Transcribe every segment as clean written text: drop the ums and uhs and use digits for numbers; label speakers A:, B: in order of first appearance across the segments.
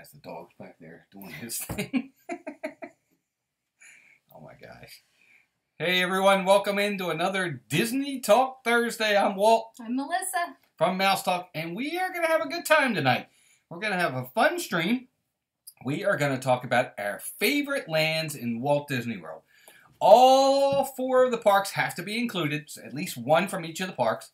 A: guys. The dog's back there doing his thing. Oh my gosh. Hey everyone, welcome into another Disney Talk Thursday. I'm Walt.
B: I'm Melissa.
A: From Mouse Talk, and we are going to have a good time tonight. We're going to have a fun stream. We are going to talk about our favorite lands in Walt Disney World. All 4 of the parks have to be included, so at least one from each of the parks.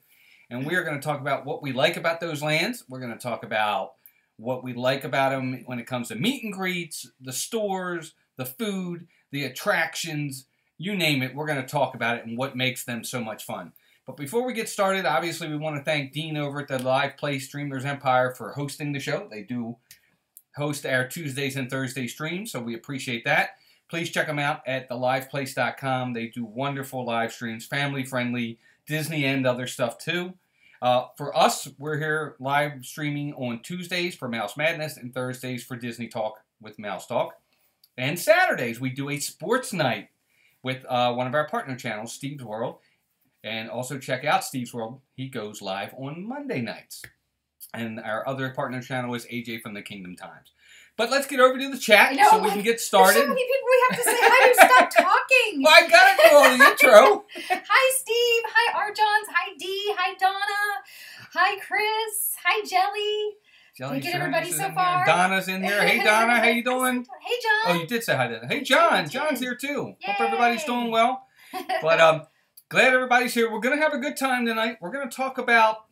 A: And we are going to talk about what we like about those lands. We're going to talk about what we like about them when it comes to meet and greets, the stores, the food, the attractions, you name it. We're going to talk about it and what makes them so much fun. But before we get started, obviously we want to thank Dean over at the Live Play Streamers Empire for hosting the show. They do host our Tuesdays and Thursday streams, so we appreciate that. Please check them out at theliveplace.com. They do wonderful live streams, family-friendly, Disney and other stuff too. For us, we're here live streaming on Tuesdays for Mouse Madness and Thursdays for Disney Talk with Mouse Talk. And Saturdays, we do a sports night with one of our partner channels, Steve's World. And also check out Steve's World. He goes live on Monday nights. And our other partner channel is AJ from the Kingdom Times. But let's get over to the chat so we can get started.
B: There's so many people we have to say hi to. Stop talking.
A: Well, I got to do all the intro.
B: Hi, Steve. Hi, Arjons. Hi, Dee. Hi, Donna. Hi, Chris. Hi, Jelly.
A: Jelly's
B: Did you get everybody so far?
A: Donna's in here. Hey, Donna. How you doing?
B: Hey, John.
A: Oh, you did say hi to them. Hey, John. John's here, too.
B: Yay.
A: Hope everybody's doing well. But glad everybody's here. We're going to have a good time tonight. We're going to talk about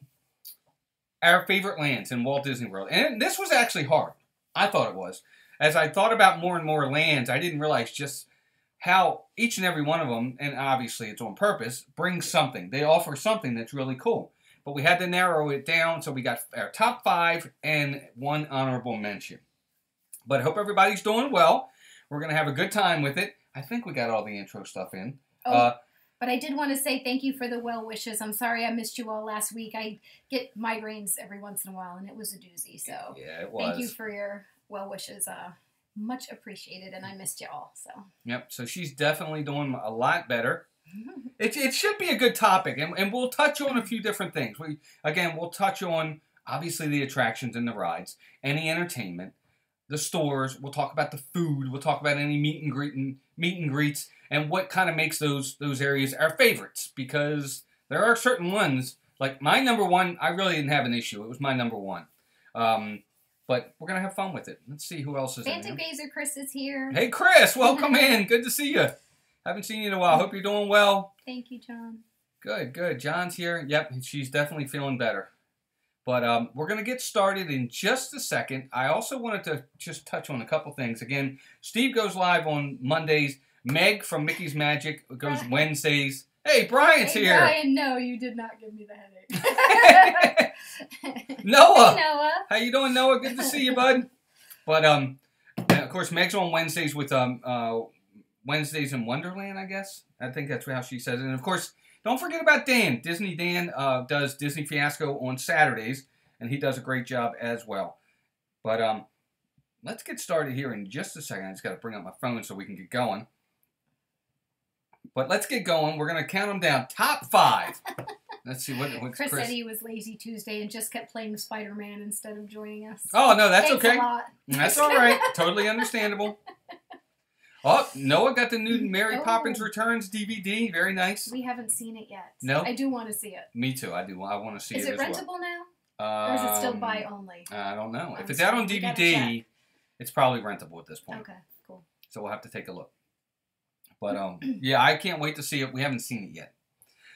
A: our favorite lands in Walt Disney World. And this was actually hard. I thought it was. As I thought about more and more lands, I didn't realize just how each and every one of them, and obviously it's on purpose, brings something. They offer something that's really cool. But we had to narrow it down, so we got our top 5 and 1 honorable mention. But I hope everybody's doing well. We're going to have a good time with it. I think we got all the intro stuff in.
B: But I did want to say thank you for the well wishes. I'm sorry I missed you all last week. I get migraines every once in a while, and it was a doozy. So
A: yeah, it was.
B: Thank you for your well wishes. Much appreciated, and I missed you all. So
A: yep. So she's definitely doing a lot better. It should be a good topic, and we'll touch on a few different things. We'll touch on obviously the attractions and the rides, any entertainment, the stores. We'll talk about the food. We'll talk about any meet and greets. And what kind of makes those areas our favorites? Because there are certain ones, like my number 1, I really didn't have an issue. It was my number 1. But we're going to have fun with it. Let's see who else is in here.
B: Phantom Gazer Chris is here.
A: Hey, Chris, welcome in. Good to see you. Haven't seen you in a while. Hope you're doing well.
B: Thank you, John.
A: Good, good. John's here. Yep, she's definitely feeling better. But we're going to get started in just a second. I also wanted to just touch on a couple things. Again, Steve goes live on Mondays. Meg from Mickey's Magic goes Wednesdays. Hey, Brian's here.
B: Brian, no, you did not give me the headache.
A: Noah.
B: Hey, Noah.
A: How you doing, Noah? Good to see you, bud. But of course, Meg's on Wednesdays with Wednesdays in Wonderland, I guess. I think that's how she says it. And of course, don't forget about Dan. Disney Dan does Disney Fiasco on Saturdays, and he does a great job as well. But let's get started here in just a second. I just got to bring up my phone so we can get going. But let's get going. We're going to count them down. Top 5. Let's see what
B: Chris said he was lazy Tuesday and just kept playing Spider-Man instead of joining us.
A: Oh, no, that's
B: Thanks
A: okay.
B: A lot.
A: That's all right. Totally understandable. Oh, Noah got the new Mary Poppins Returns DVD. Very nice.
B: We haven't seen it yet.
A: No?
B: I do want to see it.
A: Me too. I do. I want to see it
B: as
A: well.
B: Is it rentable now? Or is it still buy only?
A: I don't know. If it's out on DVD, it's probably rentable at this point.
B: Okay, cool.
A: So we'll have to take a look. But yeah, I can't wait to see it. We haven't seen it yet.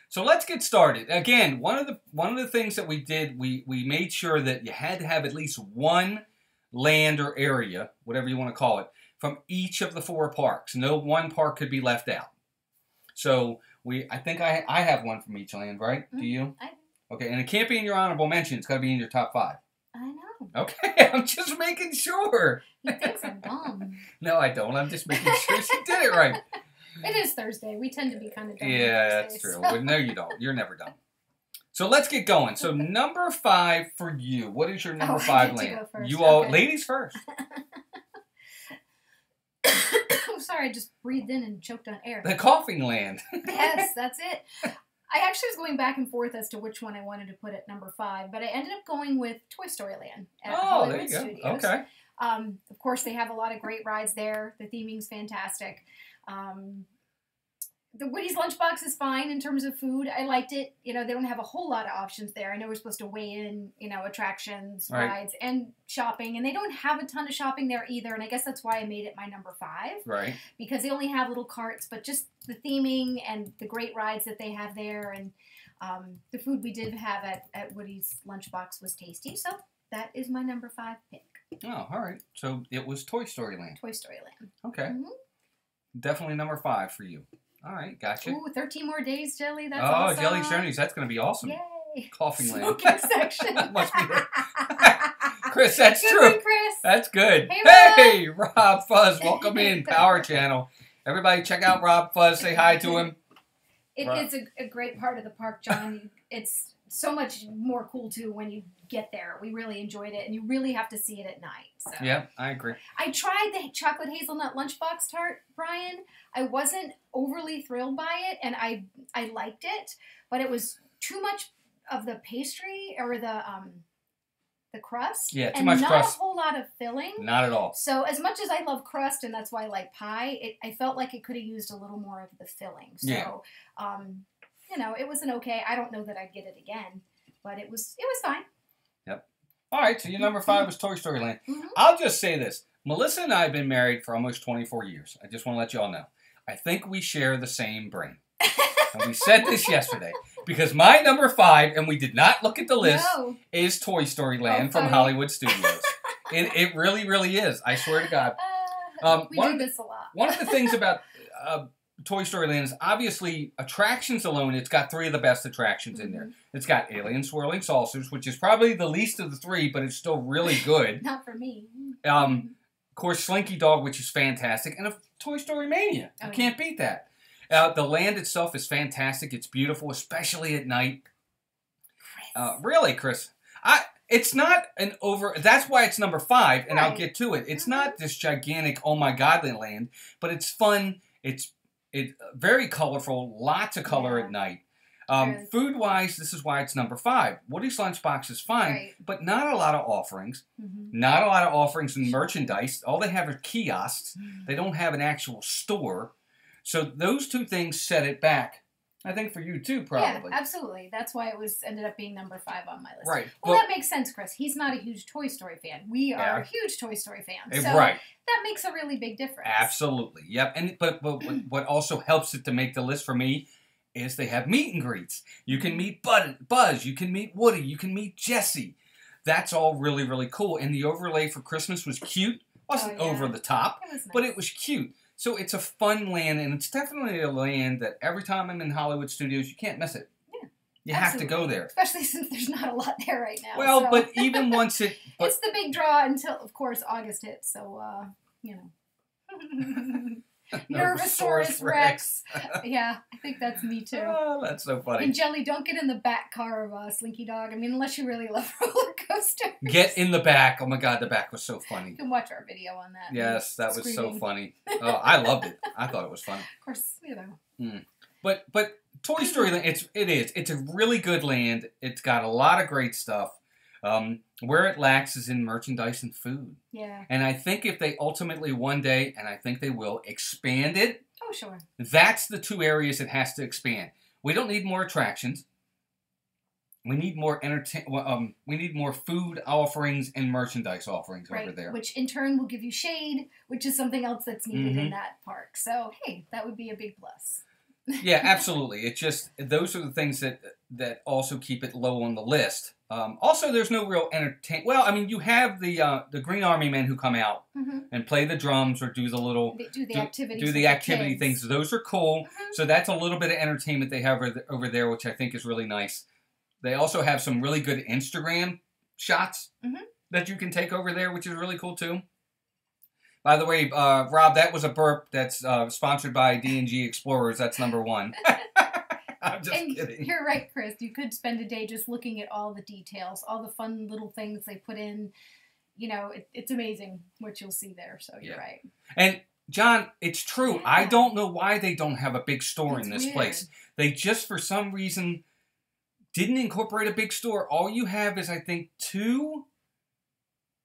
A: So let's get started. Again, one of the things that we did, we made sure that you had to have at least one land or area, whatever you want to call it, from each of the 4 parks. No one park could be left out. So I think I have one from each land, right? Do you?
B: I do.
A: Okay, and it can't be in your honorable mention. It's got to be in your top 5.
B: I know.
A: Okay, I'm just making sure.
B: He thinks I'm dumb.
A: No, I don't. I'm just making sure she did it right.
B: It is Thursday. We tend to be kind of dumb.
A: Yeah, that's true. Well, no, you don't. You're never dumb. So let's get going. So number 5 for you. What is your number 5 land?
B: Go first.
A: You all, ladies first.
B: I'm sorry, I just breathed in and choked on air.
A: The coughing land.
B: Yes, that's it. I actually was going back and forth as to which one I wanted to put at number 5, but I ended up going with Toy Story Land at Hollywood
A: there you go.
B: Studios.
A: Okay.
B: Of course, they have a lot of great rides there. The theming's fantastic. The Woody's Lunchbox is fine in terms of food. I liked it. You know, they don't have a whole lot of options there. I know we're supposed to weigh in, you know, attractions, rides, and shopping. And they don't have a ton of shopping there either. And I guess that's why I made it my number 5.
A: Right.
B: Because they only have little carts, but just the theming and the great rides that they have there. And the food we did have at Woody's Lunchbox was tasty. So that is my number 5 pick.
A: Oh, all right. So it was Toy Story Land.
B: Toy Story Land.
A: Okay. Definitely number 5 for you. All right, gotcha.
B: Ooh, 13 more days, Jelly. That's awesome.
A: Jelly's Journeys. That's going to be awesome.
B: Yay.
A: Coughing Land.
B: Smoking section.
A: Must be it. Chris, that's
B: Good
A: true.
B: one, Chris.
A: That's good.
B: Hey,
A: Rob Fuzz. Welcome in. Power Channel. Everybody check out Rob Fuzz. Say hi to him.
B: It's a great part of the park, John. It's so much more cool, too, when you get there. We really enjoyed it, and you really have to see it at night. So.
A: Yeah, I agree.
B: I tried the chocolate hazelnut lunchbox tart, Brian. I wasn't overly thrilled by it, and I liked it, but it was too much of the pastry or the crust.
A: Yeah, too
B: and
A: much
B: not
A: crust.
B: A whole lot of filling.
A: Not at all.
B: So as much as I love crust, and that's why I like pie, I felt like it could have used a little more of the filling. So, you know, it was an okay. I don't know that I'd get it again, but it was fine.
A: Yep. All right, so your number 5 was Toy Story Land.
B: Mm-hmm.
A: I'll just say this. Melissa and I have been married for almost 24 years. I just want to let you all know. I think we share the same brain. And we said this yesterday. Because my number 5, and we did not look at the list, is Toy Story Land from Hollywood Studios. It really, really is. I swear to God.
B: We do this a lot.
A: One of the things about Toy Story Land is obviously attractions alone. It's got 3 of the best attractions in there. It's got Alien Swirling Saucers, which is probably the least of the 3, but it's still really good.
B: Not for me.
A: Of course, Slinky Dog, which is fantastic, and Toy Story Mania. You can't beat that. The land itself is fantastic. It's beautiful, especially at night. Really, Chris, it's not an over. That's why it's number 5, and I'll get to it. It's not this gigantic, oh my God, land, but it's fun. It's very colorful, lots of color at night. Food-wise, this is why it's number 5. Woody's Lunchbox is fine, but not a lot of offerings. Not a lot of offerings in merchandise. All they have are kiosks. They don't have an actual store. So those 2 things set it back. I think for you too, probably.
B: Yeah, absolutely. That's why it ended up being number 5 on my list.
A: Right.
B: Well, that makes sense, Chris. He's not a huge Toy Story fan. We are huge Toy Story fans. So
A: right.
B: That makes a really big difference.
A: Absolutely. Yep. And but what also helps it to make the list for me is they have meet and greets. You can meet Buzz. You can meet Woody. You can meet Jessie. That's all really, really cool. And the overlay for Christmas was cute. Wasn't over the top, but it was cute. So it's a fun land, and it's definitely a land that every time I'm in Hollywood Studios, you can't miss it. Yeah, you have to go there.
B: Especially since there's not a lot there right now.
A: Well, but even once it...
B: it's the big draw until, of course, August hits, so, you know. Nervosaurus Rex. Yeah, I think that's me too.
A: Oh, that's so funny.
B: And Jelly, don't get in the back car of Slinky Dog. I mean, unless you really love roller coasters.
A: Get in the back. Oh my God, the back was so funny.
B: You can watch our video on that.
A: Yes, that was so funny. Oh, I loved it. I thought it was funny.
B: Of course, you know.
A: But Toy Story Land, it's a really good land. It's got a lot of great stuff. Where it lacks is in merchandise and food.
B: Yeah.
A: And I think if they ultimately one day, and I think they will, expand it.
B: Oh, sure.
A: That's the 2 areas it has to expand. We don't need more attractions. We need more we need more food offerings and merchandise offerings over there.
B: Which in turn will give you shade, which is something else that's needed in that park. So, hey, that would be a big plus.
A: Yeah, absolutely. It's just, those are the things that also keep it low on the list. Also, there's no real entertainment. Well, I mean, you have the Green Army men who come out and play the drums or do the little...
B: do the activities.
A: Do the activity things. Those are cool. So that's a little bit of entertainment they have over there, which I think is really nice. They also have some really good Instagram shots that you can take over there, which is really cool, too. By the way, Rob, that was a burp that's sponsored by D&G Explorers. That's number 1. I'm just kidding.
B: You're right, Chris. You could spend a day just looking at all the details, all the fun little things they put in. You know, it's amazing what you'll see there. So you're right.
A: And John, it's true. I don't know why they don't have a big store in this place. They just, for some reason, didn't incorporate a big store. All you have is, I think, 2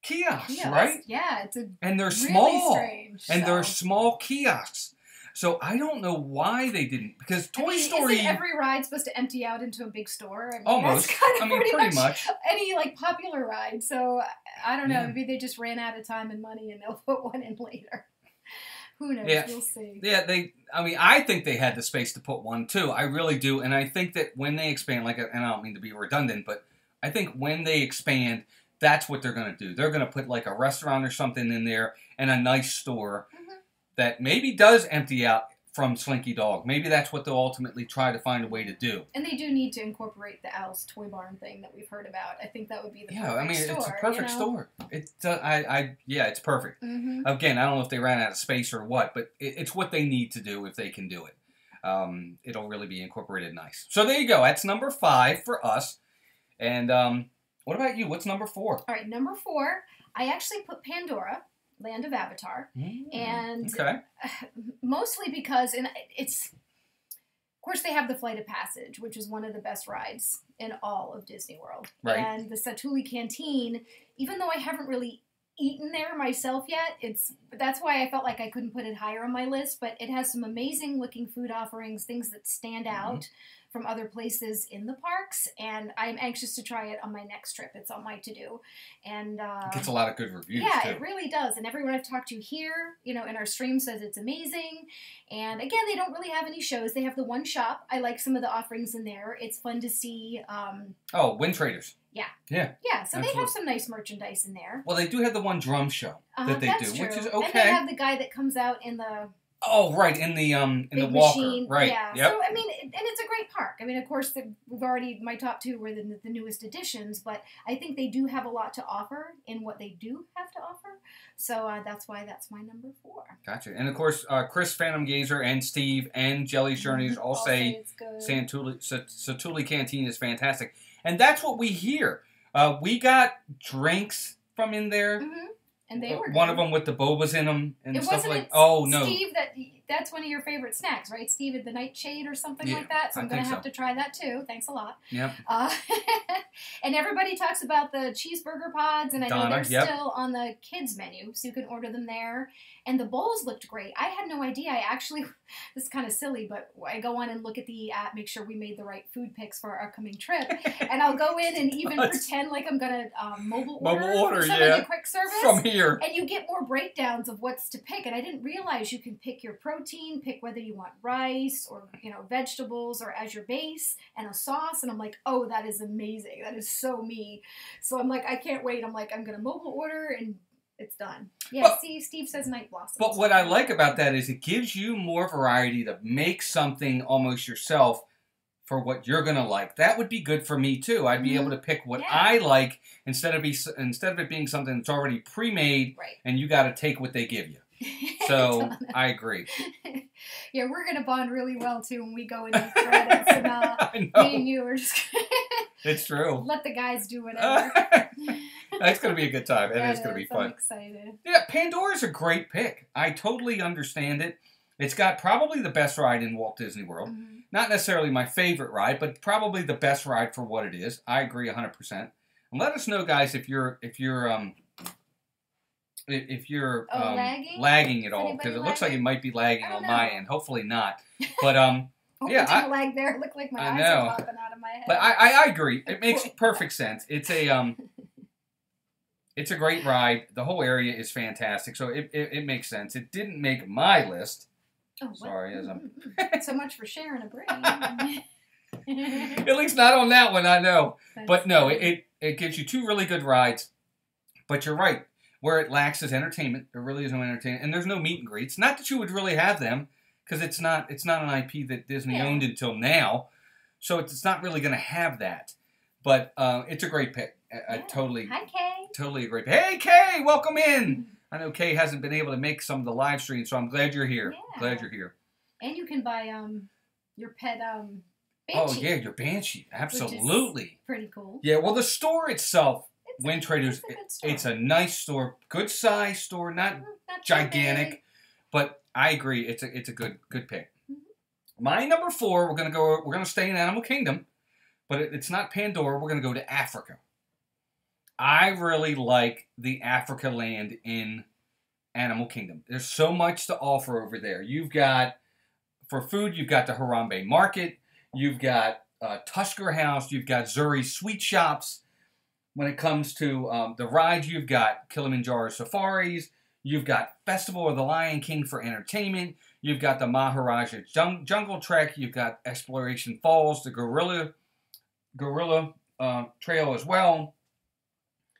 A: kiosks, right?
B: Yeah, it's a
A: And they're
B: really
A: small.
B: strange.
A: And they're small kiosks. So I don't know why they didn't, because Toy Story.
B: Isn't every ride supposed to empty out into a big store? I mean,
A: Almost.
B: That's kind of
A: pretty much
B: any like popular ride. So I don't know.
A: Yeah.
B: Maybe they just ran out of time and money, and they'll put one in later. Who knows?
A: Yeah.
B: We'll see.
A: Yeah, I think they had the space to put one too. I really do, and I think that when they expand, and I don't mean to be redundant, but I think when they expand, that's what they're going to do. They're going to put like a restaurant or something in there and a nice store that maybe does empty out from Slinky Dog. Maybe that's what they'll ultimately try to find a way to do.
B: And they do need to incorporate the Al's Toy Barn thing that we've heard about. I think that would be the perfect store.
A: It's a perfect store. It's perfect. Again, I don't know if they ran out of space or what, but it's what they need to do if they can do it. It'll really be incorporated nice. So there you go. That's number 5 for us. And what about you? What's number 4?
B: All right, number 4, I actually put Pandora, Land of Avatar, and mostly because it's, of course, they have the Flight of Passage, which is one of the best rides in all of Disney World, and the Satuli Canteen. Even though I haven't really eaten there myself yet, that's why I felt like I couldn't put it higher on my list. But it has some amazing looking food offerings, things that stand out from other places in the parks, and I'm anxious to try it on my next trip. It's on my to-do. And
A: it gets a lot of good reviews,
B: too. It really does. And everyone I've talked to here, in our stream says it's amazing. And again, they don't really have any shows. They have the one shop. I like some of the offerings in there. It's fun to see.
A: Wind Traders.
B: Yeah.
A: Yeah.
B: Yeah, so they have some nice merchandise in there.
A: Well, they do have the one drum show that they do, which is okay.
B: And they have the guy that comes out in the...
A: Oh, right, in the walker,
B: machine.
A: right?
B: Yeah.
A: Yep.
B: So and it's a great park. I mean, of course, my top 2 were the newest additions, but I think they do have a lot to offer in what they do have to offer. So that's why that's my number 4.
A: Gotcha. And of course, Chris Phantom Gazer and Steve and Jelly's Journeys all say Satuli Canteen is fantastic, and that's what we hear. We got drinks from in there.
B: And they were
A: one of them with the bobas in them and stuff like.
B: Steve, that's one of your favorite snacks, right? Steve at the Nightshade or something like that. So I'm going to have to try that too. Thanks a lot.
A: Yep.
B: And everybody talks about the cheeseburger pods, and I know they're still on the kids menu, so you can order them there. And the bowls looked great. I had no idea. This is kind of silly, but I go on and look at the app, make sure we made the right food picks for our upcoming trip, and I'll go in and even pretend like I'm going to mobile order some of the quick service.
A: From here.
B: And you get more breakdowns of what's to pick. And I didn't realize you can pick your protein, pick whether you want rice or, vegetables or as your base and a sauce. And I'm like, oh, that is amazing. That is so me. So I'm like, I can't wait. I'm like, I'm going to mobile order and it's done. Yeah, Steve says Night Blossom.
A: But what I like about that is it gives you more variety to make something almost yourself for what you're going to like. That would be good for me, too. I'd be able to pick what I like instead of it being something that's already pre-made and you got to take what they give you. So, I agree.
B: Yeah, we're going to bond really well, too, when we go and eat credits. And me and you are just
A: it's true.
B: Let the guys do whatever.
A: It's going to be a good time. It is going to be fun.
B: I'm excited.
A: Yeah, Pandora's a great pick. I totally understand it. It's got probably the best ride in Walt Disney World. Not necessarily my favorite ride, but probably the best ride for what it is. I agree 100%. And let us know, guys, if you're lagging at all, because it looks like it might be lagging on my end. Hopefully not. But
B: I lag there. It looked like my eyes are popping out of my head.
A: But I agree. It makes perfect sense. It's a great ride. The whole area is fantastic, so it makes sense. It didn't make my list.
B: Oh,
A: sorry, as I'm.
B: So much for sharing a brain.
A: At least not on that one, I know. But no, it gives you 2 really good rides. But you're right. Where it lacks is entertainment. There really is no entertainment, and there's no meet and greets. Not that you would really have them, because it's not an IP that Disney owned until now, so it's not really going to have that. But it's a great pick. I totally.
B: Hi, Kay.
A: Totally a great pick. Hey, Kay, welcome in. I know Kay hasn't been able to make some of the live streams, so I'm glad you're here.
B: Yeah.
A: Glad you're here.
B: And you can buy your pet Banshee.
A: Oh yeah, your Banshee. Absolutely.
B: Pretty cool.
A: Yeah. Well, the store itself, Wind Traders, it's a nice store, good size store, not gigantic, but I agree, it's a good pick. My number 4, we're gonna stay in Animal Kingdom, but it's not Pandora. We're gonna go to Africa, I really like the Africa land in Animal Kingdom. There's so much to offer over there. You've got, for food, you've got the Harambe Market. You've got Tusker House. You've got Zuri's Sweet Shops. When it comes to the rides, you've got Kilimanjaro Safaris. You've got Festival of the Lion King for entertainment. You've got the Maharaja Jungle Trek. You've got Exploration Falls, the Gorilla Trail as well.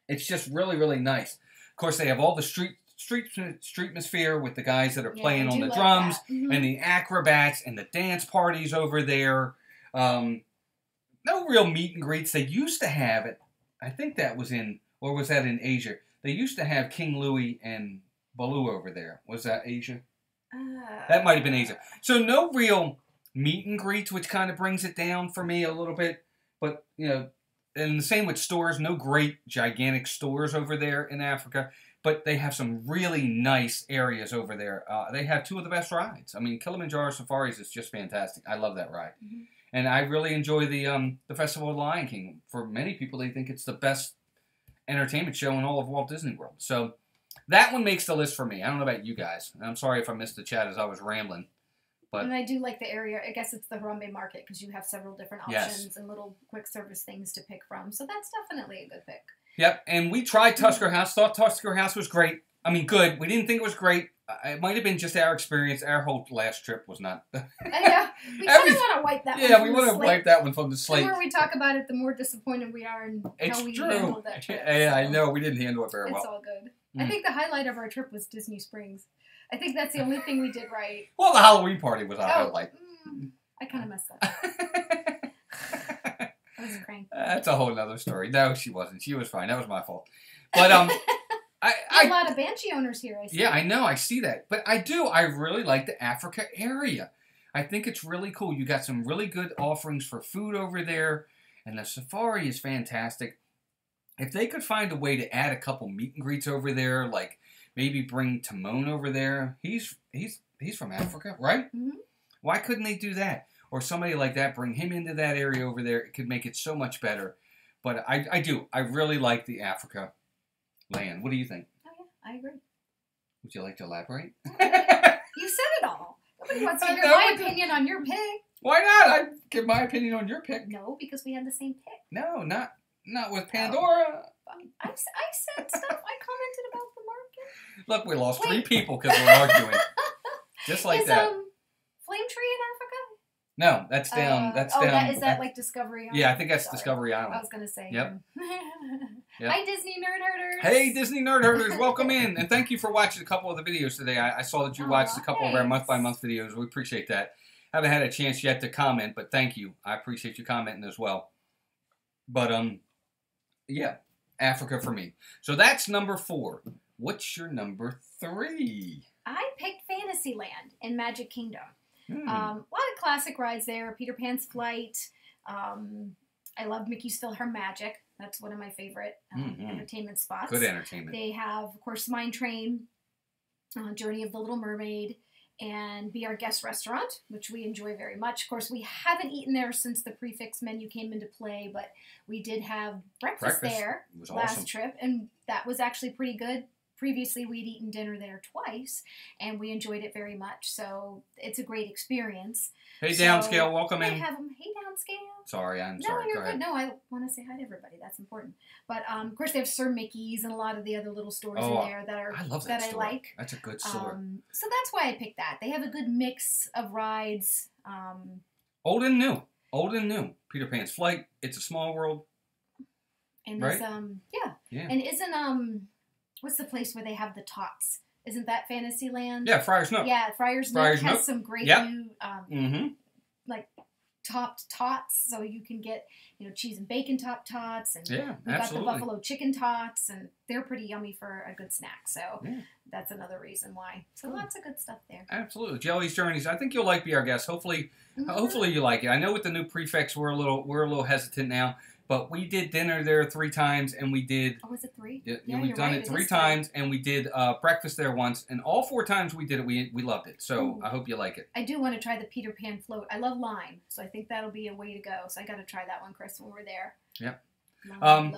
A: It's just really, really nice. Of course, they have all the streetmosphere with the guys that are playing on the drums and the acrobats and the dance parties over there. No real meet and greets. They used to have it. I think that was in, or was that in Asia? They used to have King Louis and Baloo over there. Was that Asia? That might have been Asia. So no real meet and greets, which kind of brings it down for me a little bit. But, you know, and the same with stores. No great, gigantic stores over there in Africa. But they have some really nice areas over there. They have two of the best rides. I mean, Kilimanjaro Safaris is just fantastic. I love that ride. Mm-hmm. And I really enjoy the Festival of the Lion King. For many people, they think it's the best entertainment show in all of Walt Disney World. So that one makes the list for me. I don't know about you guys. And I'm sorry if I missed the chat as I was rambling. But,
B: and I do like the area. I guess it's the Harambe Market because you have several different options and little quick service things to pick from. So that's definitely a good pick. Yep,
A: and we tried Tusker House. Thought Tusker House was great. I mean, good. We didn't think it was great. It might have been just our experience. Our whole last trip was not.
B: Yeah, we kind of want to wipe that one.
A: Yeah, we want to wipe that one from the slate.
B: The more we talk about it, the more disappointed we are in how we handled that trip.
A: Yeah, I know. We didn't handle it very well.
B: It's all good. I think the highlight of our trip was Disney Springs. I think that's the only thing we did right.
A: Well, the Halloween party was our highlight.
B: I kind of messed up. I was cranky.
A: That's a whole other story. No, she wasn't. She was fine. That was my fault. But
B: a lot of Banshee owners here, I see.
A: Yeah, I know. I see that. But I do. I really like the Africa area. I think it's really cool. You got some really good offerings for food over there. And the safari is fantastic. If they could find a way to add a couple meet and greets over there, like maybe bring Timon over there. He's from Africa, right? Mm-hmm. Why couldn't they do that? Or somebody like that, bring him into that area over there. It could make it so much better. But I do. I really like the Africa land. What do you think?
B: Oh, yeah. I agree.
A: Would you like to elaborate?
B: You said it all. Nobody wants to hear my opinion on your pick.
A: Why not? I'd give my opinion on your pick.
B: No, because we had the same pick.
A: No, not with Pandora.
B: I said stuff. I commented about the market.
A: Look, we lost 3 people because we're arguing. Just like that.
B: Flame Tree in Africa?
A: No, that's down. That's down.
B: Is that like Discovery Island?
A: Yeah, I think that's Discovery Island.
B: I was going to say.
A: Yep.
B: Hi, Disney Nerd Herders.
A: Hey, Disney Nerd Herders. Welcome in. And thank you for watching a couple of the videos today. I saw that you watched a couple of our month-by-month videos. We appreciate that. Haven't had a chance yet to comment, but thank you. I appreciate you commenting as well. But, yeah, Africa for me. So that's number 4. What's your number 3?
B: I picked Fantasyland in Magic Kingdom. A lot of classic rides there. Peter Pan's Flight. I love Mickey's PhilharMagic. That's one of my favorite entertainment spots.
A: Good entertainment.
B: They have, of course, Mine Train, Journey of the Little Mermaid, and Be Our Guest Restaurant, which we enjoy very much. Of course, we haven't eaten there since the prefix menu came into play, but we did have breakfast there last trip, and that was actually pretty good. Previously, we'd eaten dinner there twice, and we enjoyed it very much. So it's a great experience.
A: Hey, Downscale, welcome in.
B: Hey, Downscale.
A: Sorry, I'm sorry.
B: No, you're good. No, I want to say hi to everybody. That's important. But of course, they have Sir Mickey's and a lot of the other little stores in there that are
A: I love that store.
B: I like.
A: That's a good store.
B: So that's why I picked that. They have a good mix of rides.
A: Old and new. Old and new. Peter Pan's Flight. It's a Small World.
B: And
A: right?
B: Yeah. And isn't what's the place where they have the tots? Isn't that Fantasyland?
A: Yeah, Friar's Nook.
B: Yeah, Friar's Nook has some great new, like, topped tots, so you can get, cheese and bacon topped tots, and we got the buffalo chicken tots, and they're pretty yummy for a good snack. So that's another reason why. So lots of good stuff there.
A: Absolutely, Jelly's Journeys. I think you'll like Be Our Guest. Hopefully you like it. I know with the new prefix we're a little hesitant now. But we did dinner there 3 times, and we did...
B: Oh, was it 3?
A: Yeah, we've done it 3 times, and we did breakfast there once. And all 4 times we did it, we loved it. So I hope you like it.
B: I do want to try the Peter Pan float. I love lime, so I think that'll be a way to go. So I got to try that one, Chris, when we're there.
A: Yep.
B: Love.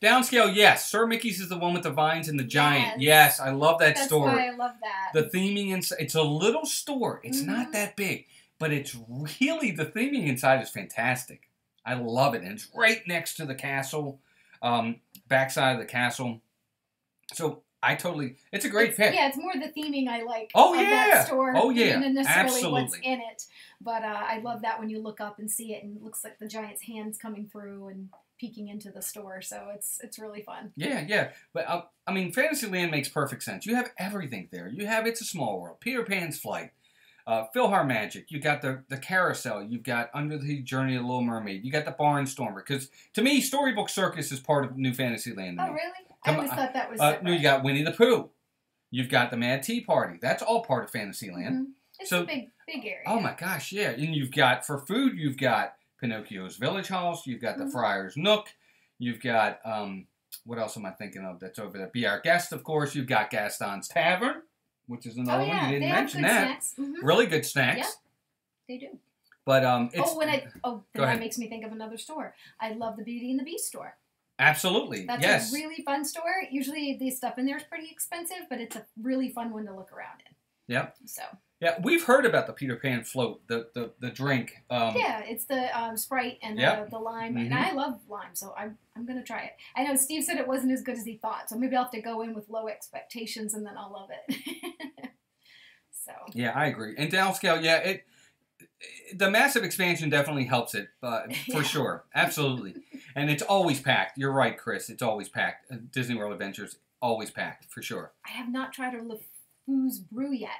A: Downscale, yes. Sir Mickey's is the one with the vines and the giant.
B: Yes.
A: Yes, I love that
B: That's
A: store.
B: why I love that.
A: The theming inside, it's a little store. It's not that big, but it's really, the theming inside is fantastic. I love it. And it's right next to the castle, backside of the castle. So it's a great pick.
B: Yeah, it's more the theming I like
A: of
B: that store than necessarily
A: absolutely.
B: What's in it. But I love that when you look up and see it and it looks like the giant's hands coming through and peeking into the store. So it's really fun.
A: Yeah. But I mean, Fantasyland makes perfect sense. You have everything there. You have It's a Small World, Peter Pan's Flight, PhilharMagic. You got the carousel. You've got Under the Journey of the Little Mermaid. You got the Barnstormer. Because to me, Storybook Circus is part of New Fantasyland.
B: Oh, really? I always thought that was separate.
A: No, you got Winnie the Pooh. You've got the Mad Tea Party. That's all part of Fantasyland.
B: It's a big area.
A: Oh my gosh, yeah. And you've got, for food, you've got Pinocchio's Village House. You've got the Friar's Nook. You've got, what else am I thinking of that's over there? Be Our Guest, of course. You've got Gaston's Tavern, which is another one. You didn't mention that.
B: Snacks.
A: Really good snacks.
B: Yeah, they do.
A: But
B: that makes me think of another store. I love the Beauty and the Beast store.
A: Absolutely.
B: That's a really fun store. Usually the stuff in there is pretty expensive, but it's a really fun one to look around in.
A: Yep.
B: So.
A: Yeah, we've heard about the Peter Pan float, the drink.
B: Yeah, it's the Sprite and the lime, and I love lime, so I'm gonna try it. I know Steve said it wasn't as good as he thought, so maybe I'll have to go in with low expectations, and then I'll love it. So. Yeah,
A: I agree. And downscale, the massive expansion definitely helps it, for sure. Absolutely. And it's always packed. You're right, Chris. It's always packed. Disney World Adventures, always packed, for sure.
B: I have not tried a LeFou's Brew yet.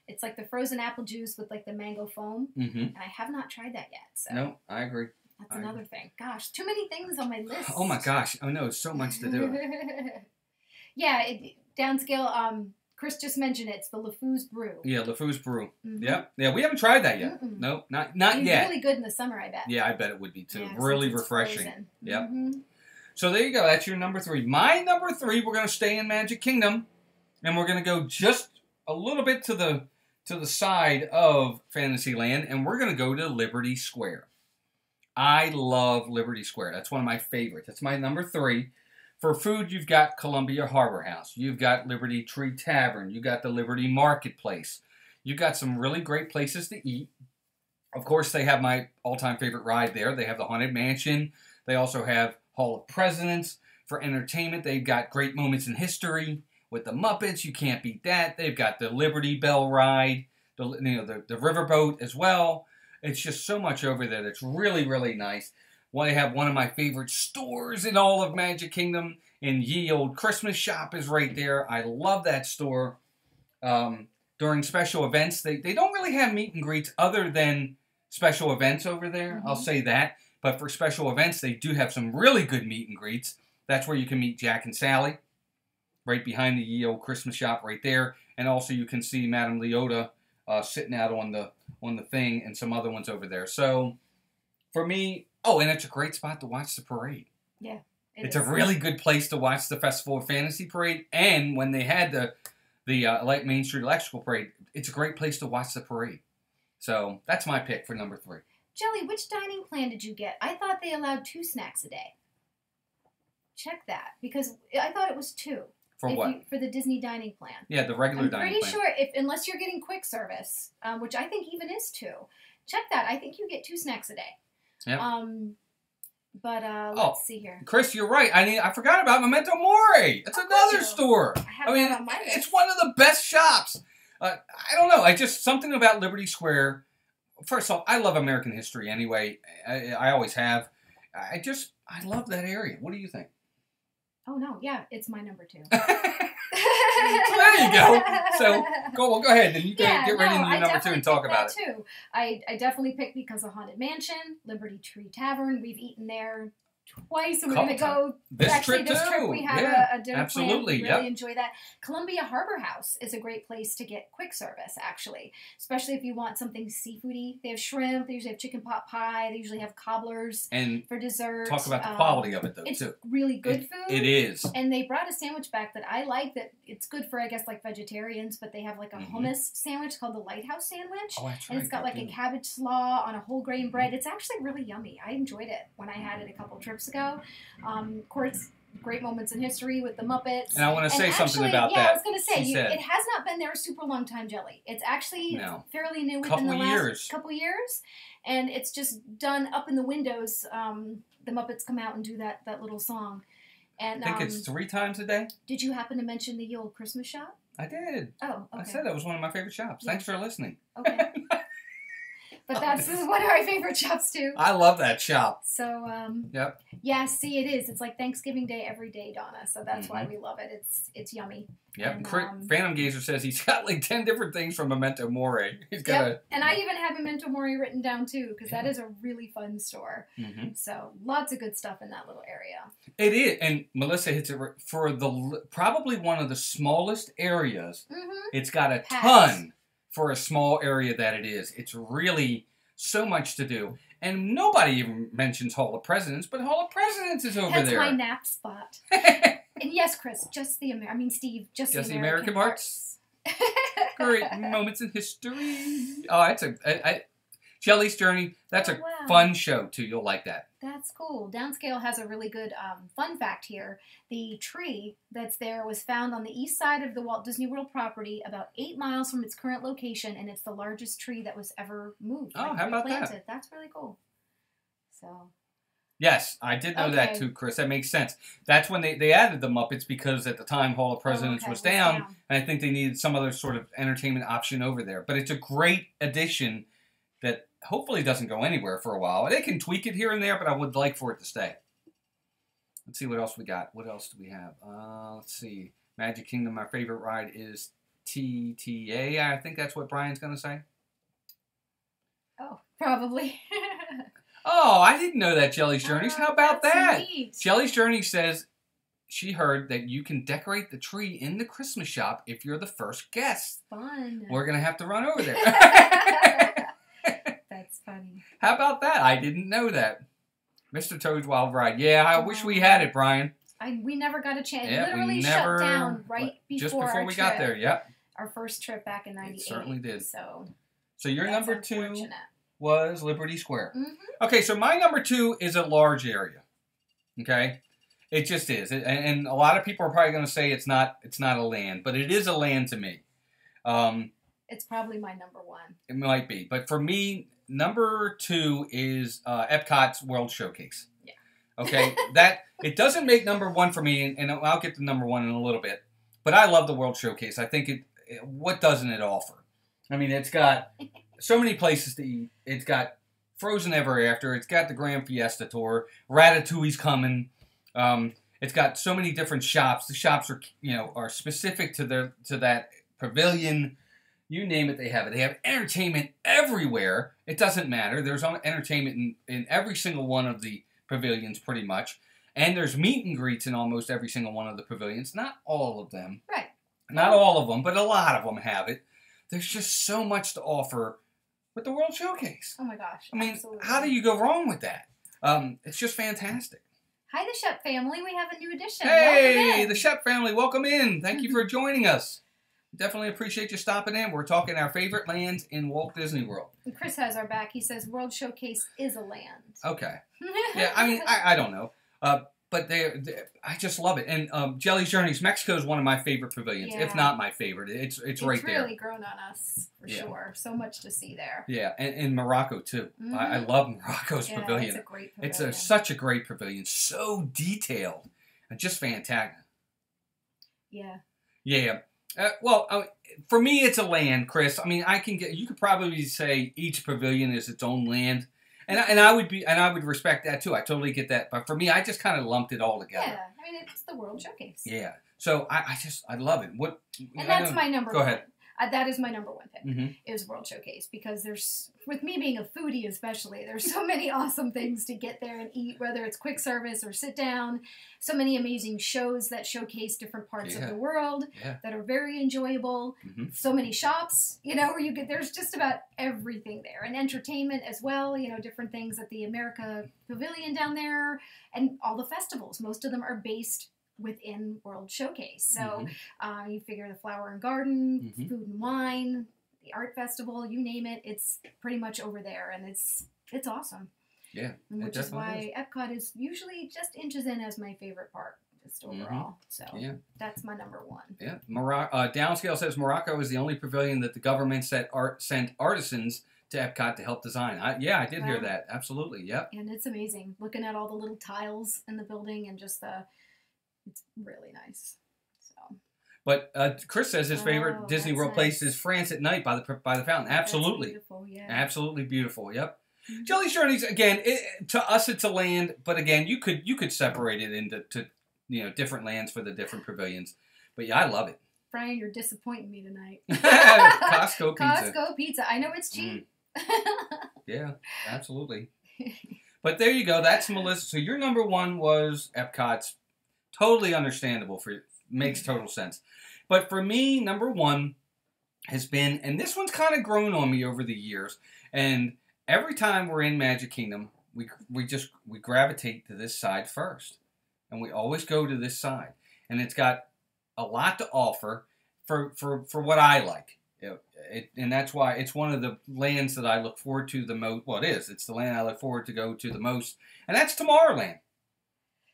B: It's like the frozen apple juice with like the mango foam. And I have not tried that yet. So.
A: No, I agree.
B: That's another thing. Gosh, too many things on my list.
A: Oh my gosh. I know, so much to do.
B: Yeah, downscale, Chris just mentioned it. It's the LeFou's Brew.
A: Yeah, LeFou's Brew. Yep. Yeah, we haven't tried that yet. Nope, not yet.
B: It's really good in the summer, I bet.
A: Yeah, I bet it would be too.
B: Yeah,
A: really refreshing.
B: Frozen.
A: Yep. So there you go. That's your number 3. My number 3, we're going to stay in Magic Kingdom. And we're going to go just a little bit to the side of Fantasyland. And we're going to go to Liberty Square. I love Liberty Square. That's one of my favorites. That's my number 3. For food, you've got Columbia Harbor House. You've got Liberty Tree Tavern. You've got the Liberty Marketplace. You've got some really great places to eat. Of course, they have my all-time favorite ride there. They have the Haunted Mansion. They also have Hall of Presidents. For entertainment, they've got great moments in history with the Muppets. You can't beat that. They've got the Liberty Bell ride, the riverboat as well. It's just so much over there that's really, really nice. Well, they have one of my favorite stores in all of Magic Kingdom, and Ye Old Christmas Shop is right there. I love that store. During special events, they don't really have meet and greets other than special events over there. I'll say that. But for special events, they do have some really good meet and greets. That's where you can meet Jack and Sally, right behind the Ye Old Christmas Shop right there. And also you can see Madame Leota sitting out on the thing, and some other ones over there. So for me, and it's a great spot to watch the parade. Yeah, it's a really good place to watch the Festival of Fantasy parade. And when they had the Main Street Electrical Parade, it's a great place to watch the parade. So that's my pick for number 3.
B: Jelly, which dining plan did you get? I thought they allowed 2 snacks a day. Check that, because I thought it was 2.
A: For what?
B: For the Disney dining plan.
A: Yeah, the regular dining plan.
B: I'm pretty sure, unless you're getting quick service, which I think even is 2. Check that. I think you get 2 snacks a day.
A: Yep.
B: Let's see here.
A: Chris, you're right. I forgot about Memento Mori. It's another store.
B: I mean,
A: it's one of the best shops. I don't know. Something about Liberty Square. First off, I love American history anyway. I always have. I love that area. What do you think?
B: Oh, no. Yeah, it's my number 2.
A: So there you go. So go ahead and you get ready to your number 2 and talk about it.
B: Too. I definitely picked because of Haunted Mansion, Liberty Tree Tavern. We've eaten there twice, and we're going to go. This trip we have a dinner
A: absolutely,
B: plan. Really enjoy that. Columbia Harbor House is a great place to get quick service, actually, especially if you want something seafoody. They have shrimp. They usually have chicken pot pie. They usually have cobblers for dessert.
A: Talk about the quality of it, though.
B: It's really good food.
A: It is.
B: And they brought a sandwich back that I like. That it's good for, I guess, like vegetarians. But they have like a hummus sandwich called the Lighthouse Sandwich.
A: Oh, that's right.
B: And it's got like a cabbage slaw on a whole grain bread. It's actually really yummy. I enjoyed it when I had it a couple trips trips ago. Of course, great moments in history with the Muppets.
A: And I want to say something about
B: yeah,
A: that.
B: I was going to say, it has not been there a super long time, Jelly. It's actually fairly new within the last couple years. And it's just done up in the windows. The Muppets come out and do that little song. And
A: I think it's 3 times a day.
B: Did you happen to mention the old Christmas shop?
A: I did.
B: Oh, okay.
A: I said that was one of my favorite shops. Yeah. Thanks for listening.
B: Okay. But that's one of our favorite shops, too. I
A: love that shop.
B: So,
A: yep.
B: Yeah, see, it is. It's like Thanksgiving Day every day, Donna. So that's why we love it. It's yummy.
A: Yep. And, Phantom Gazer says he's got like 10 different things from Memento Mori. He's got
B: and I even have Memento Mori written down, too, because that is a really fun store. So lots of good stuff in that little area.
A: It is. And Melissa hits it for probably one of the smallest areas. It's got a ton. For a small area that it is. It's really so much to do. And nobody even mentions Hall of Presidents, but Hall of Presidents is over there.
B: That's my nap spot. And yes, Chris, Steve, just the American parts.
A: Great moments in history. Oh, that's Jelly's Journey. That's a fun show, too. You'll like that.
B: That's cool. Downscale has a really good fun fact here. The tree that's there was found on the east side of the Walt Disney World property, about 8 miles from its current location, and it's the largest tree that was ever moved.
A: Oh, how about that?
B: That's really cool. So.
A: Yes, I did know that too, Chris. That makes sense. That's when they added the Muppets because at the time Hall of Presidents was down, and I think they needed some other sort of entertainment option over there. But it's a great addition that hopefully doesn't go anywhere for a while. They can tweak it here and there, but I would like for it to stay. Let's see what else we got. What else do we have? Let's see. Magic Kingdom, my favorite ride is TTA. I think that's what Brian's going to say.
B: Oh, probably.
A: Oh, I didn't know that, Jelly's Journeys. How about that?
B: Neat.
A: Jelly's Journey says she heard that you can decorate the tree in the Christmas shop if you're the first guest.
B: Fun.
A: We're going to have to run over there.
B: That's funny.
A: How about that? I didn't know that. Mr. Toad's Wild Ride. Yeah, I wish we had it, Brian.
B: We never got a chance.
A: Yeah,
B: literally shut down
A: just before we got there. Yep.
B: Our first trip back in '98.
A: It certainly did.
B: So
A: your number 2 was Liberty Square. Okay, so my number 2 is a large area. Okay, it just is, and a lot of people are probably going to say it's not a land, but it is a land to me.
B: It's probably my number 1.
A: It might be, but for me, number 2 is Epcot's World Showcase.
B: Yeah.
A: Okay, it doesn't make number 1 for me, and I'll get to number 1 in a little bit. But I love the World Showcase. I think what doesn't it offer? I mean, it's got so many places to eat. It's got Frozen Ever After. It's got the Grand Fiesta Tour. Ratatouille's coming. It's got so many different shops. The shops are specific to that pavilion. You name it, they have it. They have entertainment everywhere. It doesn't matter. There's entertainment in every single one of the pavilions, pretty much. And there's meet and greets in almost every single one of the pavilions. Not all of them.
B: Right.
A: Not all of them, but a lot of them have it. There's just so much to offer with the World Showcase.
B: Oh my gosh.
A: I mean,
B: absolutely.
A: How do you go wrong with that? It's just fantastic.
B: Hi, the Shep family. We have a new addition.
A: Hey, the Shep family. Welcome in. Thank you for joining us. Definitely appreciate you stopping in. We're talking our favorite lands in Walt Disney World.
B: And Chris has our back. He says World Showcase is a land.
A: Okay. Yeah, I mean, I don't know. But I just love it. And Jelly's Journeys, Mexico is one of my favorite pavilions, if not my favorite. It's right there.
B: It's really grown on us, for sure. So much to see there.
A: Yeah, and Morocco, too. I love Morocco's pavilion.
B: It's a great pavilion.
A: It's such a great pavilion. So detailed. And just fantastic.
B: Yeah.
A: Yeah. For me, it's a land, Chris. I mean, you could probably say each pavilion is its own land. And I would respect that too. I totally get that. But for me, I just kind of lumped it all together.
B: Yeah, I mean, it's the World Showcase.
A: Yeah. So I love it.
B: And that's my number 1.
A: Go ahead.
B: That is my number 1 pick, is World Showcase, because with me being a foodie especially, there's so many awesome things to get there and eat, whether it's quick service or sit down. So many amazing shows that showcase different parts of the world that are very enjoyable. So many shops, where there's just about everything there, and entertainment as well. Different things at the America Pavilion down there, and all the festivals. Most of them are based within World Showcase. So you figure the Flower and Garden, Food and Wine, the Art Festival, you name it, it's pretty much over there, and it's awesome.
A: Yeah.
B: Which is why Epcot is usually just inches in as my favorite park, just overall. So that's my number one.
A: Yeah. Downscale says Morocco is the only pavilion that the government sent artisans to Epcot to help design. I did hear that. Absolutely. Yep.
B: And it's amazing looking at all the little tiles in the building and just it's really nice. So.
A: But Chris says his favorite Disney World place is France at night by the fountain. Absolutely.
B: That's beautiful, yeah.
A: Absolutely beautiful. Yep. Jelly's Journeys, again, to us it's a land, but again, you could separate it into different lands for the different pavilions. But yeah, I love it.
B: Brian, you're disappointing me tonight.
A: Costco pizza.
B: Costco pizza. I know it's cheap.
A: Yeah, absolutely. But there you go. That's Melissa. So your number one was Epcot's. Totally understandable. Makes total sense. But for me, number one has been, and this one's kind of grown on me over the years, and every time we're in Magic Kingdom, we gravitate to this side first. And we always go to this side. And it's got a lot to offer for what I like. And that's why it's one of the lands that I look forward to the most. Well, it's the land I look forward to go to the most. And that's Tomorrowland.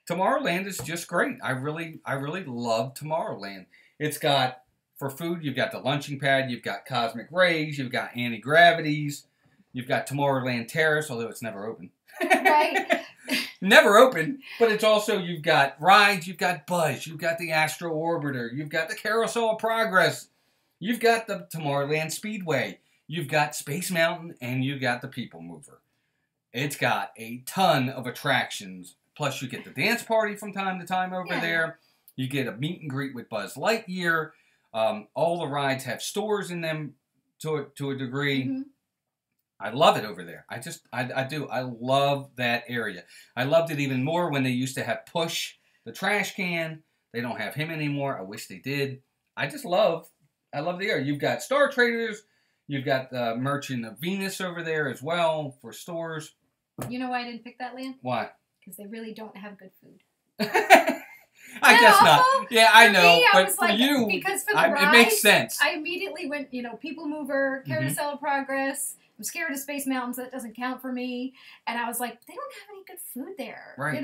A: Tomorrowland is just great. I really love Tomorrowland. It's got, for food, you've got the lunching pad, you've got Cosmic Rays, you've got Anti-Gravities, you've got Tomorrowland Terrace, although it's never open.
B: Right.
A: Never open, but it's also, you've got rides, you've got Buzz, you've got the Astro Orbiter, you've got the Carousel of Progress, you've got the Tomorrowland Speedway, you've got Space Mountain, and you've got the People Mover. It's got a ton of attractions. Plus, you get the dance party from time to time over there. You get a meet and greet with Buzz Lightyear. All the rides have stores in them to a degree. Mm-hmm. I love it over there. I do. I love that area. I loved it even more when they used to have Push, the trash can. They don't have him anymore. I wish they did. I love the area. You've got Star Traders. You've got the Merchant of Venus over there as well for stores.
B: You know why I didn't pick that land?
A: Why?
B: Because they really don't have good food.
A: I guess not. Yeah, I know.
B: Me,
A: but for you,
B: because for the rides,
A: it makes sense.
B: I immediately went, People Mover, Carousel of Progress. I'm scared of Space Mountain, so that doesn't count for me. And I was like, they don't have any good food there.
A: Right.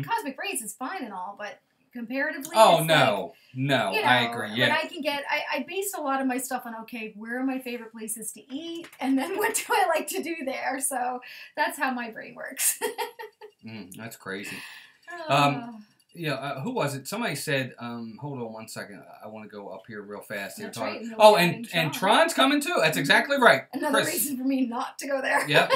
B: Cosmic Rays is fine and all, but comparatively,
A: I agree. Yeah.
B: But I can get, I based a lot of my stuff on, okay, where are my favorite places to eat? And then what do I like to do there? So that's how my brain works.
A: That's crazy. Who was it? Somebody said, hold on one second. I want to go up here real fast.
B: That's right.
A: And Tron's coming too. That's exactly right.
B: Another reason for me not to go there.
A: Yep.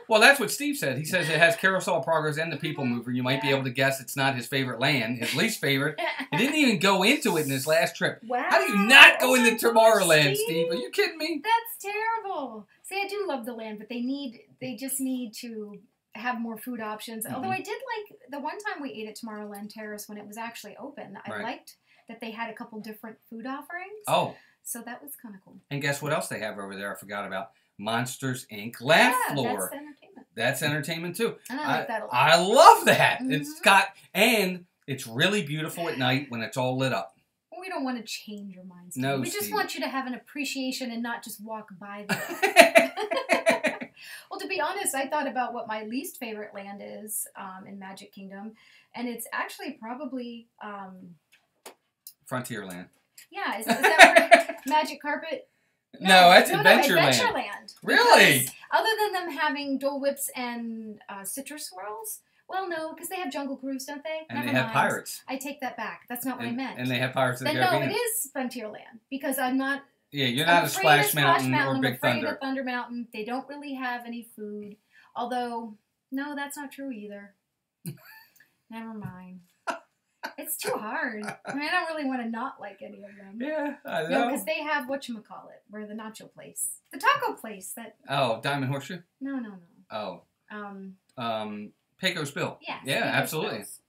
A: Well, that's what Steve said. He says it has Carousel of Progress and the People Mover. You might be able to guess it's not his favorite land, his least favorite. He didn't even go into it in his last trip.
B: Wow.
A: How do you not go into Tomorrowland, Steve? Are you kidding me?
B: That's terrible. See, I do love the land, but they just need to have more food options. Mm-hmm. Although I did like the one time we ate at Tomorrowland Terrace when it was actually open. I liked that they had a couple different food offerings.
A: Oh.
B: So that was kind of cool.
A: And guess what else they have over there? I forgot about Monsters Inc. Laugh Floor.
B: That's entertainment.
A: That's entertainment too.
B: And I like that a lot.
A: I love that.
B: Mm-hmm.
A: It's really beautiful at night when it's all lit up.
B: We don't want to change your minds.
A: No,
B: we just want you to have an appreciation and not just walk by them. Well, to be honest, I thought about what my least favorite land is in Magic Kingdom, and it's actually probably
A: Frontierland.
B: Yeah, is that where Magic Carpet?
A: No, that's Adventureland.
B: Adventureland.
A: Really?
B: Other than them having Dole Whips and Citrus Swirls. Well, no, because they have Jungle Cruise, don't they?
A: And they have pirates.
B: I take that back. That's not what I meant.
A: And they have Pirates of the Caribbean.
B: No, it is Frontierland because I'm not.
A: Yeah, you're not a Splash Mountain or Big Thunder.
B: I'm afraid of Thunder Mountain. They don't really have any food. Although, no, that's not true either. Never mind. It's too hard. I don't really want to not like any of them.
A: Yeah, I know.
B: No, because they have whatchamacallit, where the nacho place. The taco place that...
A: Oh, Diamond Horseshoe?
B: No.
A: Oh. Pecos Bill.
B: Yeah.
A: Yeah, absolutely.
B: Bills.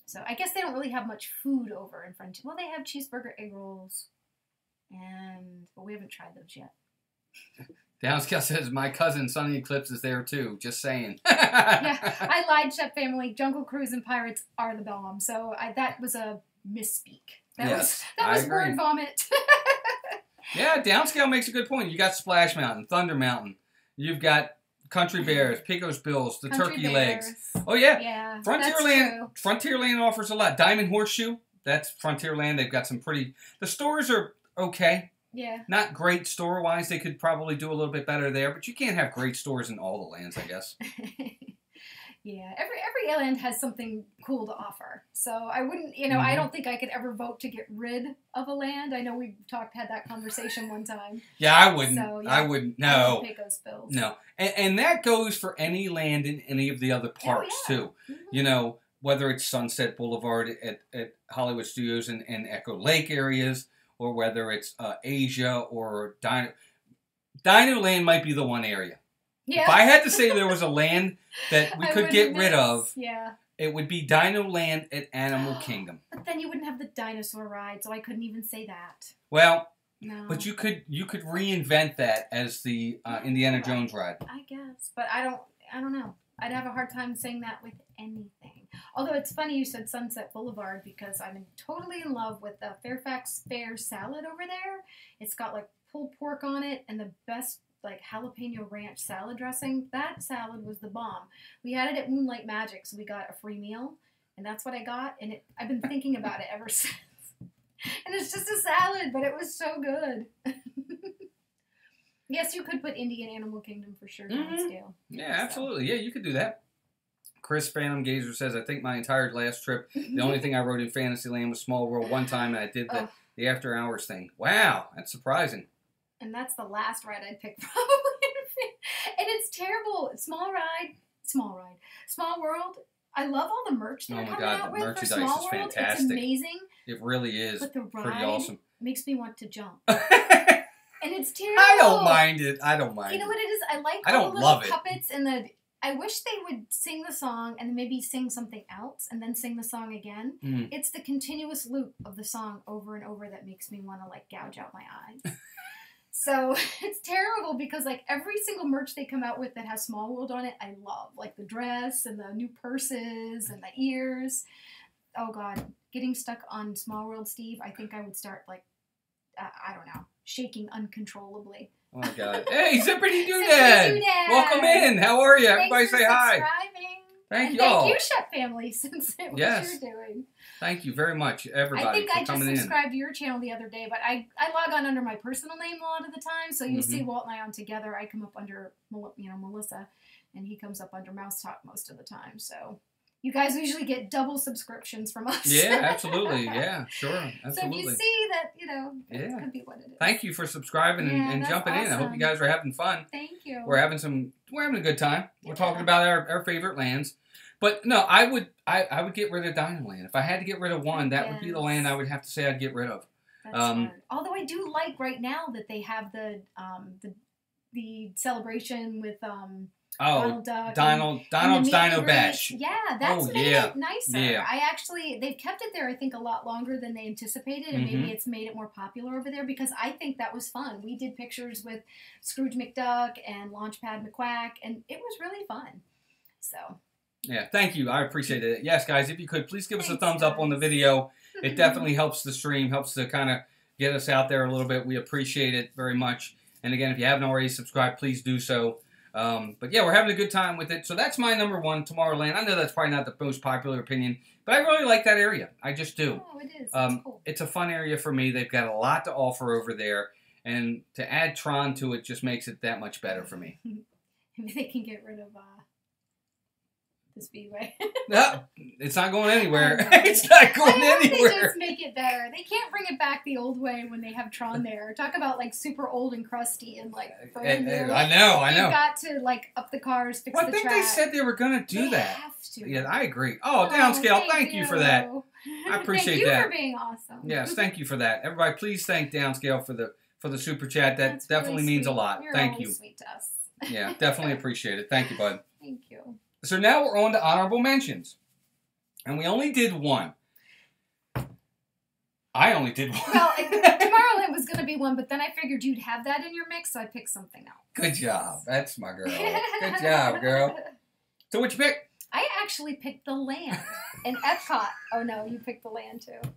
B: So I guess they don't really have much food over in Frontier. Well, they have cheeseburger egg rolls. But we haven't tried those yet.
A: Downscale says, my cousin Sunny Eclipse is there too. Just saying.
B: Yeah, I lied, Chef Family. Jungle Cruise and Pirates are the bomb. So that was a misspeak. That was word vomit.
A: Yeah, Downscale makes a good point. You got Splash Mountain, Thunder Mountain. You've got Country Bears, Pecos Bills, the
B: Country
A: Turkey
B: Bears.
A: Legs. Oh yeah,
B: Yeah,
A: Frontierland offers a lot. Diamond Horseshoe, that's Frontierland. They've got some pretty. The stores are okay.
B: Yeah.
A: Not great store-wise. They could probably do a little bit better there, but you can't have great stores in all the lands, I guess.
B: Yeah, every land has something cool to offer. So I wouldn't, I don't think I could ever vote to get rid of a land. I know we had that conversation one time.
A: Yeah, I wouldn't.
B: So, yeah,
A: I wouldn't. No.
B: Pecos Bills.
A: No. And that goes for any land in any of the other parks, too.
B: Mm-hmm.
A: Whether it's Sunset Boulevard at Hollywood Studios and Echo Lake areas, or whether it's Asia or Dino Land might be the one area.
B: Yeah.
A: If I had to say there was a land that we could get rid of,
B: yeah,
A: it would be Dino Land at Animal Kingdom.
B: But then you wouldn't have the dinosaur ride, so I couldn't even say that.
A: Well,
B: no.
A: But you could reinvent that as the Indiana Jones ride.
B: I guess, but I don't know. I'd have a hard time saying that with anything. Although it's funny you said Sunset Boulevard because I'm totally in love with the Fairfax Fair salad over there. It's got like pulled pork on it and the best like jalapeno ranch salad dressing. That salad was the bomb. We had it at Moonlight Magic, so we got a free meal, and that's what I got. And I've been thinking about it ever since. And it's just a salad, but it was so good. Yes, you could put Indy and Animal Kingdom for sure on scale.
A: Yeah, absolutely. Yeah, you could do that. Chris Phantom Gazer says, I think my entire last trip, the only thing I rode in Fantasyland was Small World one time, and I did the after hours thing. Wow, that's surprising.
B: And that's the last ride I'd pick probably. And it's terrible. Small World. I love all the merch they're coming out with for Small World.
A: Fantastic.
B: It's amazing.
A: It really is.
B: But the ride
A: pretty awesome.
B: Makes me want to jump. And it's terrible.
A: I don't mind it.
B: You know what it is? I like
A: all
B: the little puppets and I wish they would sing the song and then maybe sing something else and then sing the song again. It's the continuous loop of the song over and over that makes me want to like gouge out my eyes. So it's terrible because like every single merch they come out with that has Small World on it, I love. Like the dress and the new purses and the ears. Oh God, getting stuck on Small World, Steve, I think I would start like, I don't know, shaking uncontrollably.
A: Oh my God. Hey, Zippity Doodad! Welcome in. How are you? Everybody say hi. Thank you all.
B: Thank you, Chef Family, since it was you're doing.
A: Thank you very much, everybody.
B: I think I just subscribed to your channel the other day, but I log on under my personal name a lot of the time, so you see Walt and I on together. I come up under Melissa, and he comes up under Mouse Talk most of the time. So you guys usually get double subscriptions from us.
A: Yeah, absolutely. Yeah, sure. Absolutely.
B: So if you see that, it could be what it is.
A: Thank you for subscribing and jumping in. I hope you guys are having fun.
B: Thank you.
A: We're having a good time. We're talking about our favorite lands. But no, I would get rid of Dino Land. If I had to get rid of one, that would be the land I would have to say I'd get rid of.
B: That's hard. Although I do like right now that they have the celebration with Donald Duck.
A: Donald's Dino Bash.
B: Yeah, that's made it nicer. Yeah. They've kept it there, I think, a lot longer than they anticipated, and maybe it's made it more popular over there because I think that was fun. We did pictures with Scrooge McDuck and Launchpad McQuack, and it was really fun. So.
A: Yeah, thank you. I appreciate it. Yes, guys, if you could, please give us a thumbs up on the video. It definitely helps the stream, helps to kind of get us out there a little bit. We appreciate it very much. And again, if you haven't already subscribed, please do so. But yeah, we're having a good time with it. So that's my number one, Tomorrowland. I know that's probably not the most popular opinion, but I really like that area. I just do.
B: Oh, it is. It's cool.
A: It's a fun area for me. They've got a lot to offer over there. And to add Tron to it just makes it that much better for me.
B: Maybe they can get rid of the Speedway.
A: No, it's not going anywhere. It's not going anywhere.
B: They just make it better. They can't bring it back the old way when they have Tron there. Talk about like super old and crusty and like.
A: I know.
B: They've got to like up the cars, fix the track.
A: I think they said they were going to do that.
B: They have to.
A: Yeah, I agree. Oh, Downscale, thank you for that. I appreciate that.
B: Thank you for being awesome.
A: Yes, thank you for that. Everybody, please thank Downscale for the super chat. That definitely
B: really
A: means a lot.
B: You're
A: thank you.
B: Sweet to us.
A: Yeah, definitely appreciate it. Thank you, bud.
B: Thank you.
A: So now we're on to honorable mentions. And we only did one. I only did one.
B: Well, Tomorrowland was going to be one, but then I figured you'd have that in your mix, so I picked something else.
A: Good job. That's my girl. Good job, girl. So what'd you pick?
B: I actually picked the land in Epcot. Oh, no, you picked the land, too. Well,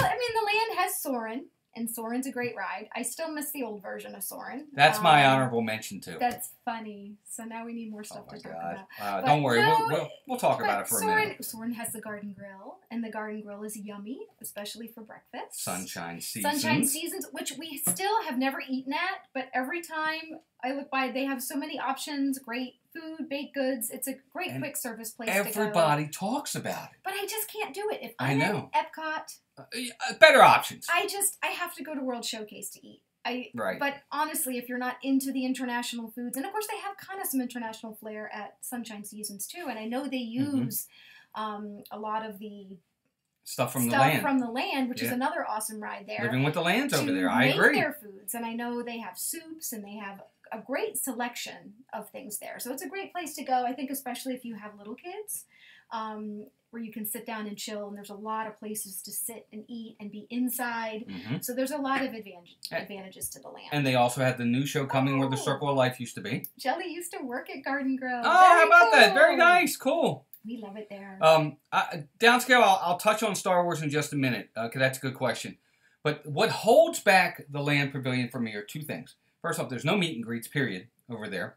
B: I mean, the land has Soarin'. and Soarin's a great ride. I still miss the old version of Soarin'.
A: That's my honorable mention too.
B: That's funny. So now we need more stuff to talk about.
A: Don't worry,
B: no,
A: we'll talk about it for a minute.
B: Soarin' has the Garden Grill, and the Garden Grill is yummy, especially for breakfast.
A: Sunshine Seasons.
B: Sunshine Seasons, which we still have never eaten at, but every time I look by, they have so many options, great food, baked goods. It's a great quick service place to go.
A: Everybody talks about it.
B: But I just can't do it. If
A: I
B: I'm
A: know.
B: in Epcot,
A: better options.
B: I have to go to World Showcase to eat.
A: Right.
B: But honestly, if you're not into the international foods, and of course they have kind of some international flair at Sunshine Seasons too, and I know they use a lot of the
A: stuff from the land,
B: which is another awesome ride there.
A: Living with the Lands over there, I agree.
B: Their foods, and I know they have soups, and they have a great selection of things there. So it's a great place to go. I think especially if you have little kids, where you can sit down and chill, and there's a lot of places to sit and eat and be inside. So there's a lot of advantages to the land.
A: And they also had the new show coming where the Circle of Life used to be.
B: Jelly used to work at Garden Grill.
A: Oh, how about that? Very nice. Cool.
B: We love it there.
A: Downscale, I'll touch on Star Wars in just a minute, because that's a good question. But what holds back the Land Pavilion for me are two things. First off, there's no meet and greets, period, over there.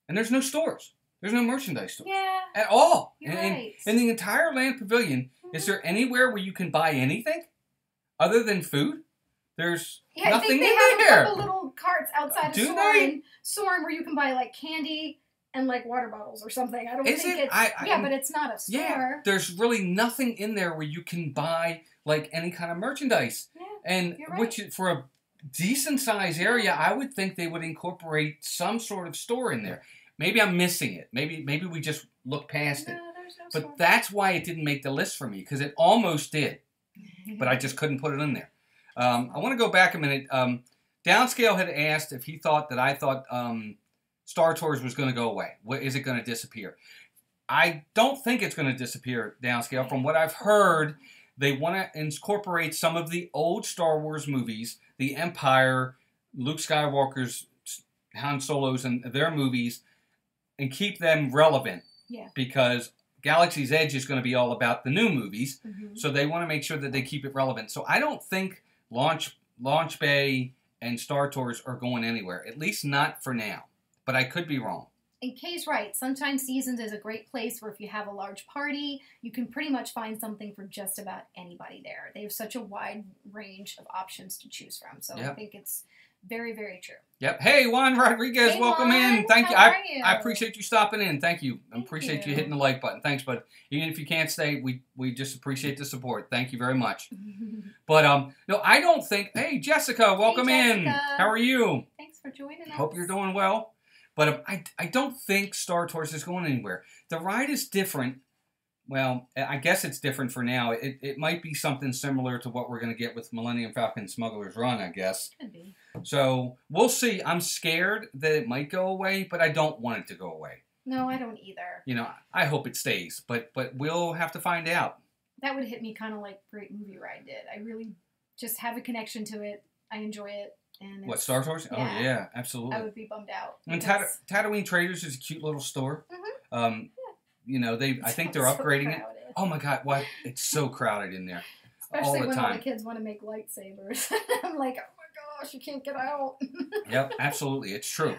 A: And there's no stores. There's no merchandise stores.
B: Yeah.
A: At all.
B: You're right.
A: In the entire Land Pavilion, is there anywhere where you can buy anything other than food? There's nothing in there.
B: I think they have a couple little carts outside of Soarin' where you can buy like candy and like water bottles or something. I don't think it's... but it's not a store.
A: Yeah, there's really nothing in there where you can buy like any kind of merchandise.
B: Yeah,
A: and
B: you're right.
A: Which, for a decent size area, I would think they would incorporate some sort of store in there. Maybe I'm missing it. Maybe we just look past it.
B: There's no
A: but
B: store.
A: that's why it didn't make the list for me, because it almost did. But I just couldn't put it in there. I want to go back a minute. Downscale had asked if he thought that I thought Star Tours was going to go away. Is it going to disappear? I don't think it's going to disappear, Downscale. From what I've heard, they want to incorporate some of the old Star Wars movies, the Empire, Luke Skywalker's, Han Solo's, and their movies, and keep them relevant.
B: Yeah.
A: Because Galaxy's Edge is going to be all about the new movies, so they want to make sure that they keep it relevant. So I don't think Launch Bay and Star Tours are going anywhere, at least not for now. But I could be wrong.
B: And Kay's right. Sunshine Seasons is a great place where if you have a large party, you can pretty much find something for just about anybody there. They have such a wide range of options to choose from. So I think it's very, very true.
A: Yep. Hey, Juan Rodriguez, welcome in. Thank you. I appreciate you stopping in. Thank you. I appreciate you hitting the like button. Thanks, bud. Even if you can't stay, we just appreciate the support. Thank you very much. But no, I don't think. Hey, Jessica, welcome in. How are you?
B: Thanks for joining us.
A: Hope you're doing well. But I don't think Star Tours is going anywhere. The ride is different. Well, I guess it's different for now. It might be something similar to what we're going to get with Millennium Falcon Smuggler's Run, I guess.
B: Could be.
A: So we'll see. I'm scared that it might go away, but I don't want it to go away.
B: No, I don't either.
A: You know, I hope it stays, but we'll have to find out.
B: That would hit me kind of like Great Movie Ride did. I really just have a connection to it. I enjoy it. And
A: what, Star Tours?
B: Yeah,
A: oh, yeah, absolutely.
B: I would be bummed out.
A: And Tatooine Traders is a cute little store. You know, I think they're upgrading it. Oh my God, what? It's so crowded in there.
B: Especially
A: all the
B: when
A: time.
B: all the kids want to make lightsabers. I'm like, oh my gosh, you can't get out.
A: Yep, absolutely. It's true.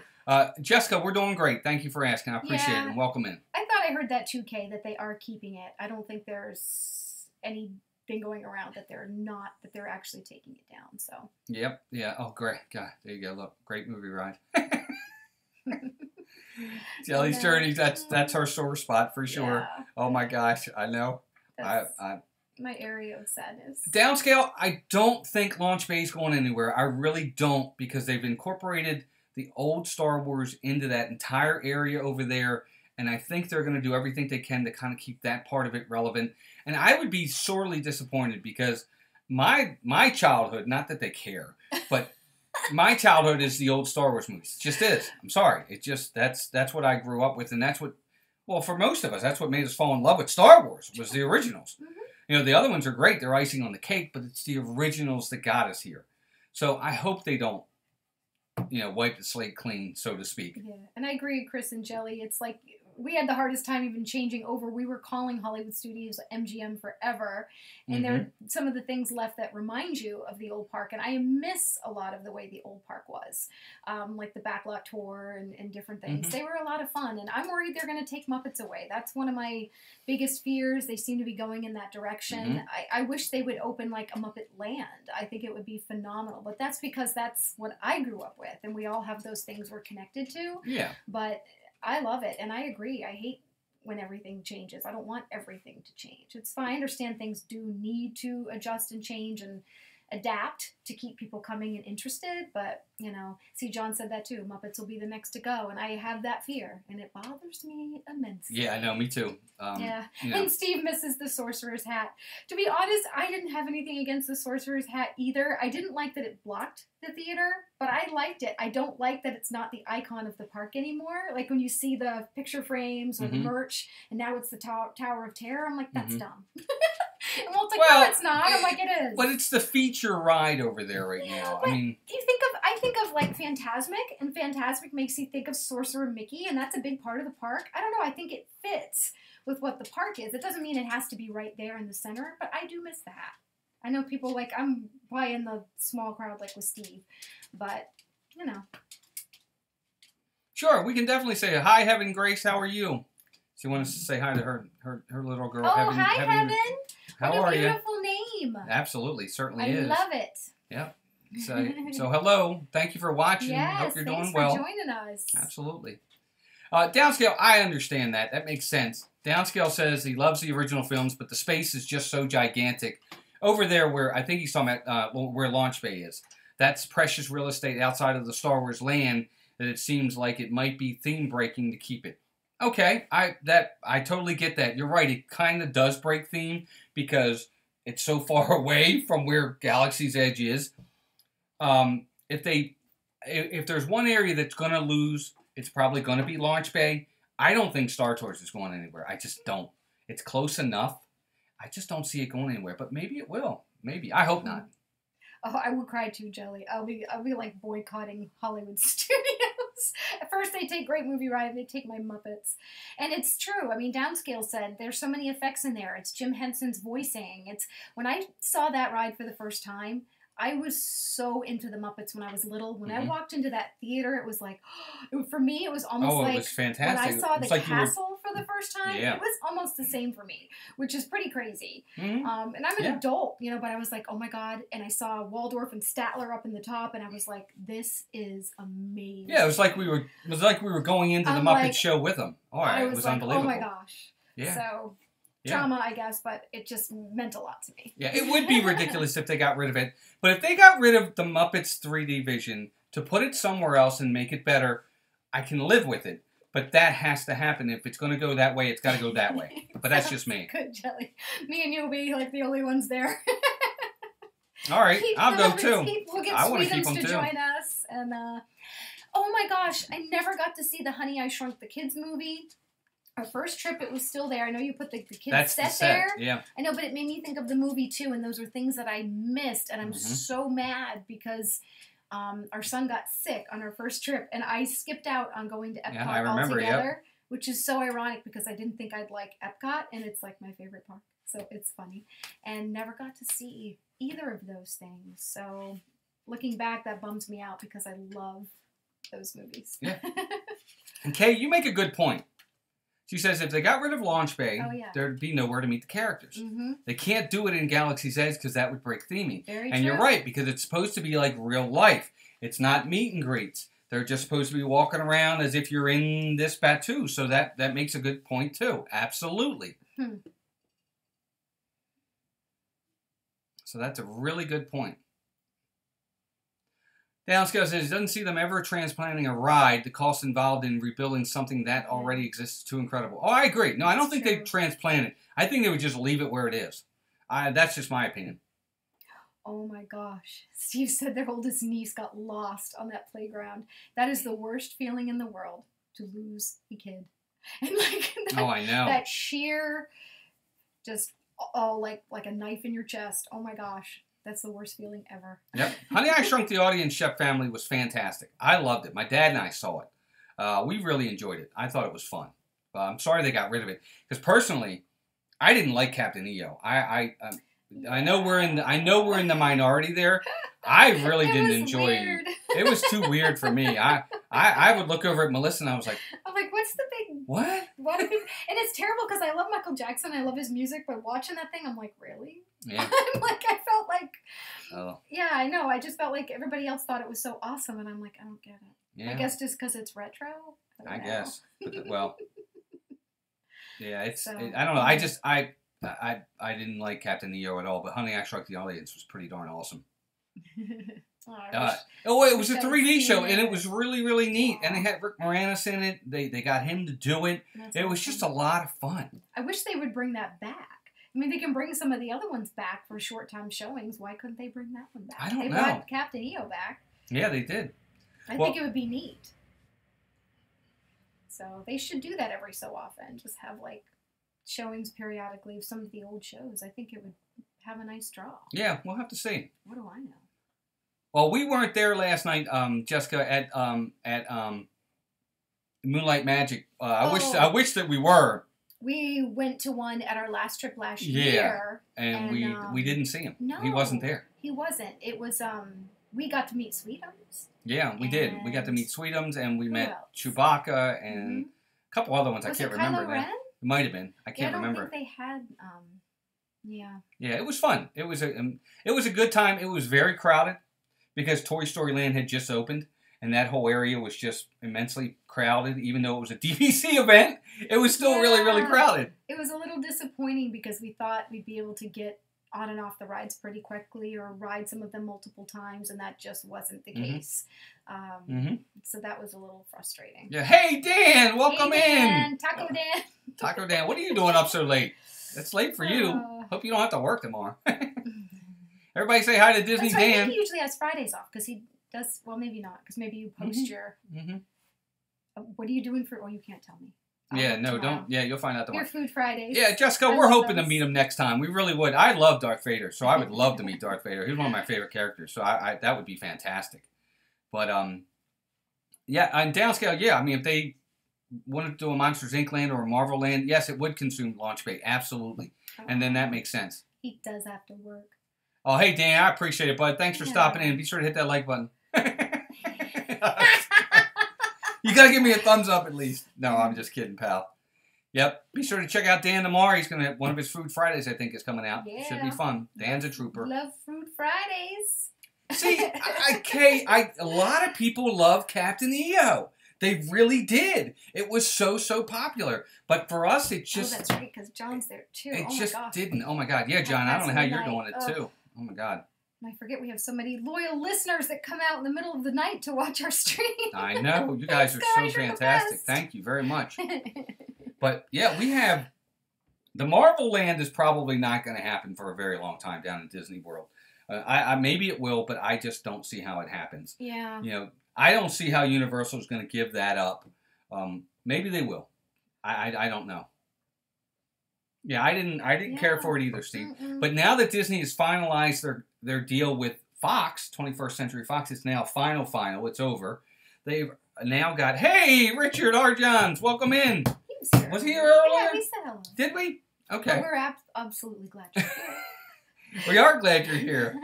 A: Jessica, we're doing great. Thank you for asking. I appreciate it, and welcome in.
B: I thought I heard that too, Kay, that they are keeping it. I don't think there's anything going around that they're actually taking it down. So.
A: Yep. Yeah. Oh, great. God, there you go. Look, great movie ride. Jelly's Journey. That's our sore spot for sure. Yeah. Oh my gosh, I know.
B: That's my area of sadness.
A: Downscale, I don't think Launch Bay is going anywhere. I really don't, because they've incorporated the old Star Wars into that entire area over there, and I think they're going to do everything they can to kind of keep that part of it relevant. And I would be sorely disappointed, because my childhood, not that they care, but my childhood is the old Star Wars movies. It just is. I'm sorry. It just, that's what I grew up with, and that's what, well, for most of us, that's what made us fall in love with Star Wars, was the originals. You know, the other ones are great. They're icing on the cake, but it's the originals that got us here. So I hope they don't, you know, wipe the slate clean, so to speak.
B: Yeah, and I agree, Chris and Jelly. It's like we had the hardest time even changing over. We were calling Hollywood Studios MGM forever, and there are some of the things left that remind you of the old park, and I miss a lot of the way the old park was, like the backlot tour and different things. They were a lot of fun, and I'm worried they're going to take Muppets away. That's one of my biggest fears. They seem to be going in that direction. I wish they would open like a Muppet Land. I think it would be phenomenal, but that's because that's what I grew up with, and we all have those things we're connected to.
A: Yeah.
B: But I love it, and I agree. I hate when everything changes. I don't want everything to change. It's fine. I understand things do need to adjust and change and adapt to keep people coming and interested, but, you know, see, John said that too. Muppets will be the next to go, and I have that fear, and it bothers me immensely.
A: Yeah, I know, me too.
B: Yeah,
A: you know.
B: And Steve misses the Sorcerer's Hat. To be honest, I didn't have anything against the Sorcerer's Hat either. I didn't like that it blocked the theater, but I liked it. I don't like that it's not the icon of the park anymore. Like when you see the picture frames or the merch, and now it's the Tower of Terror, I'm like, that's dumb. And Walt's like, no, it's not. I'm like, it is.
A: But it's the feature ride over there right now.
B: But
A: I mean,
B: I think of like Fantasmic, and Fantasmic makes you think of Sorcerer Mickey, and that's a big part of the park. I don't know. I think it fits with what the park is. It doesn't mean it has to be right there in the center, but I do miss the hat. I know people like, I'm probably in the small crowd like with Steve, but, you know.
A: Sure, we can definitely say, hi, Heaven Grace, how are you? She wants to say hi to her little girl.
B: Oh, hi, Heaven.
A: How
B: what
A: are
B: a
A: you?
B: Beautiful name.
A: Absolutely, certainly
B: I
A: is.
B: love it.
A: Yep. So hello. Thank you for watching.
B: Yes,
A: Hope you're doing
B: thanks
A: well.
B: for joining us.
A: Absolutely. Downscale, I understand that. That makes sense. Downscale says he loves the original films, but the space is just so gigantic. Over there where, I think he's talking about where Launch Bay is. That's precious real estate outside of the Star Wars land that it seems like it might be theme breaking to keep it. Okay, I totally get that. You're right. It kind of does break theme because it's so far away from where Galaxy's Edge is. If there's one area that's going to lose, it's probably going to be Launch Bay. I don't think Star Tours is going anywhere. I just don't. It's close enough. I just don't see it going anywhere. But maybe it will. Maybe. I hope not.
B: Oh, I would cry too, Jelly. I'll be like boycotting Hollywood Studios. At first they take Great Movie Ride, they take my Muppets. And it's true. I mean, Downscale said there's so many effects in there. It's Jim Henson's voicing. It's when I saw that ride for the first time, I was so into the Muppets when I was little. When I walked into that theater, it was like, for me, it was almost like
A: it was fantastic.
B: when I saw the
A: like
B: castle for the first time, it was almost the same for me, which is pretty crazy. And I'm an adult, you know, but I was like, oh my God. And I saw Waldorf and Statler up in the top, and I was like, this is amazing.
A: Yeah, it was like we were going into the Muppet Show with them. All right, it was like, unbelievable.
B: Oh my gosh.
A: Yeah.
B: So trauma, I guess, but it just meant a lot to me.
A: Yeah, it would be ridiculous if they got rid of it. But if they got rid of the Muppets 3D vision to put it somewhere else and make it better, I can live with it. But that has to happen. If it's going to go that way, it's got to go that way. But that's just me.
B: Good, Jelly. Me and you will be like the only ones there.
A: All right, I'll go too.
B: We'll get
A: I want to keep them
B: to
A: too.
B: join us. And oh my gosh, I never got to see the Honey, I Shrunk the Kids movie. Our first trip, it was still there. I know you put the kids set there.
A: Yeah.
B: I know, but it made me think of the movie too, and those are things that I missed, and I'm so mad because our son got sick on our first trip, and I skipped out on going to Epcot altogether, which is so ironic because I didn't think I'd like Epcot, and it's like my favorite park, so it's funny, and never got to see either of those things. So looking back, that bums me out because I love those movies.
A: Yeah. And Kay, you make a good point. She says if they got rid of Launch Bay, there'd be nowhere to meet the characters. They can't do it in Galaxy's Edge because that would break theming.
B: Very
A: and
B: true.
A: You're right, because it's supposed to be like real life. It's not meet and greets. They're just supposed to be walking around as if you're in this Batuu. So that makes a good point, too. Absolutely. So that's a really good point. Downscale says he doesn't see them ever transplanting a ride. The cost involved in rebuilding something that already exists is too incredible. Oh, I agree. No, I don't think they'd transplant it. I think they would just leave it where it is. That's just my opinion.
B: Oh my gosh. Steve said their oldest niece got lost on that playground. That is the worst feeling in the world, to lose a kid. And like
A: I know.
B: That sheer, just, like a knife in your chest. Oh my gosh. That's the worst feeling ever.
A: Yep. Honey, I Shrunk the Audience Chef Family was fantastic. I loved it. My dad and I saw it. We really enjoyed it. I thought it was fun. I'm sorry they got rid of it. Because personally, I didn't like Captain EO. I know we're in the minority there. I really didn't enjoy it. It was too weird for me. I would look over at Melissa and I was like,
B: what's the big
A: what?
B: What? And it's terrible because I love Michael Jackson. I love his music, but watching that thing, I'm like, really?
A: Yeah.
B: I felt like.
A: Oh.
B: Yeah, I know. I just felt like everybody else thought it was so awesome, and I'm like, I don't get it.
A: Yeah.
B: I guess just because it's retro.
A: I guess. Well. Yeah,
B: So,
A: I don't know. I didn't like Captain EO at all, but Honey, I Shrunk the Audience was pretty darn awesome. It was a 3D show, and it was really, really neat. And they had Rick Moranis in it. They got him to do it. It was just a lot of fun.
B: I wish they would bring that back. I mean, they can bring some of the other ones back for short-time showings. Why couldn't they bring that one back?
A: I don't know.
B: They brought Captain EO back.
A: Yeah, they did.
B: I think it would be neat. So they should do that every so often. Just have like showings periodically of some of the old shows. I think it would have a nice draw.
A: Yeah, we'll have to see.
B: What do I know?
A: Well, we weren't there last night, Jessica, at Moonlight Magic. I wish that we were.
B: We went to one at our last trip last year.
A: And we didn't see him.
B: No.
A: He wasn't there.
B: He wasn't. It was, we got to meet Sweetums.
A: Yeah, we did. We got to meet Sweetums, and we met Chewbacca, and a couple other ones. I can't remember.
B: Kylo Ren?
A: It might have been. I can't remember.
B: I don't think they had, yeah.
A: Yeah, it was fun. It was a good time. It was very crowded because Toy Story Land had just opened, and that whole area was just immensely crowded. Even though it was a DVC event, it was still really, really crowded.
B: It was a little disappointing because we thought we'd be able to get on and off the rides pretty quickly or ride some of them multiple times, and that just wasn't the case. So that was a little frustrating.
A: Yeah. Hey, Dan, welcome in.
B: Taco Dan.
A: Taco Dan, what are you doing up so late? It's late for you. Hope you don't have to work tomorrow. Everybody say hi to Disney Dan.
B: He usually has Fridays off because he does. Well, maybe not because maybe you post your. What are you doing for? Oh, you can't tell me.
A: Don't. Yeah, you'll find out tomorrow.
B: Your Food Fridays.
A: Yeah, Jessica, we're hoping to meet him next time. We really would. I love Darth Vader, so I would love to meet Darth Vader. He's one of my favorite characters, so I that would be fantastic. But yeah, on downscale, yeah. I mean, if they wanted to do a Monsters Inc. land or a Marvel land, yes, it would consume launch bait, absolutely, and then that makes sense.
B: He does have to work.
A: Oh, hey Dan, I appreciate it, bud. Thanks for stopping in. Be sure to hit that like button. You gotta give me a thumbs up at least. No, I'm just kidding, pal. Yep. Be sure to check out Dan tomorrow. He's gonna have one of his Food Fridays, I think, is coming out.
B: Yeah.
A: Should be fun. Dan's a trooper.
B: Love Food Fridays.
A: See, a lot of people love Captain EO. They really did. It was so popular. But for us, it just...
B: Oh, that's right, because John's there, too.
A: It just didn't. Oh, my God. Yeah, John, I don't know how you're doing it, too. Oh, my God.
B: And I forget we have so many loyal listeners that come out in the middle of the night to watch our stream.
A: I know. You guys are so fantastic. Thank you very much. But, yeah, we have... The Marvel Land is probably not going to happen for a very long time down in Disney World. Maybe it will, but I just don't see how it happens.
B: Yeah.
A: You know, I don't see how Universal is going to give that up. Maybe they will. I don't know. Yeah, I didn't care for it either, Steve. But now that Disney has finalized their deal with Fox, 21st Century Fox, it's now final. It's over. They've now got, hey, Richard R. Johns, welcome in. Was he here earlier?
B: Yeah, we said hello.
A: Did we? Okay.
B: But we're absolutely glad you're here.
A: We are glad you're here.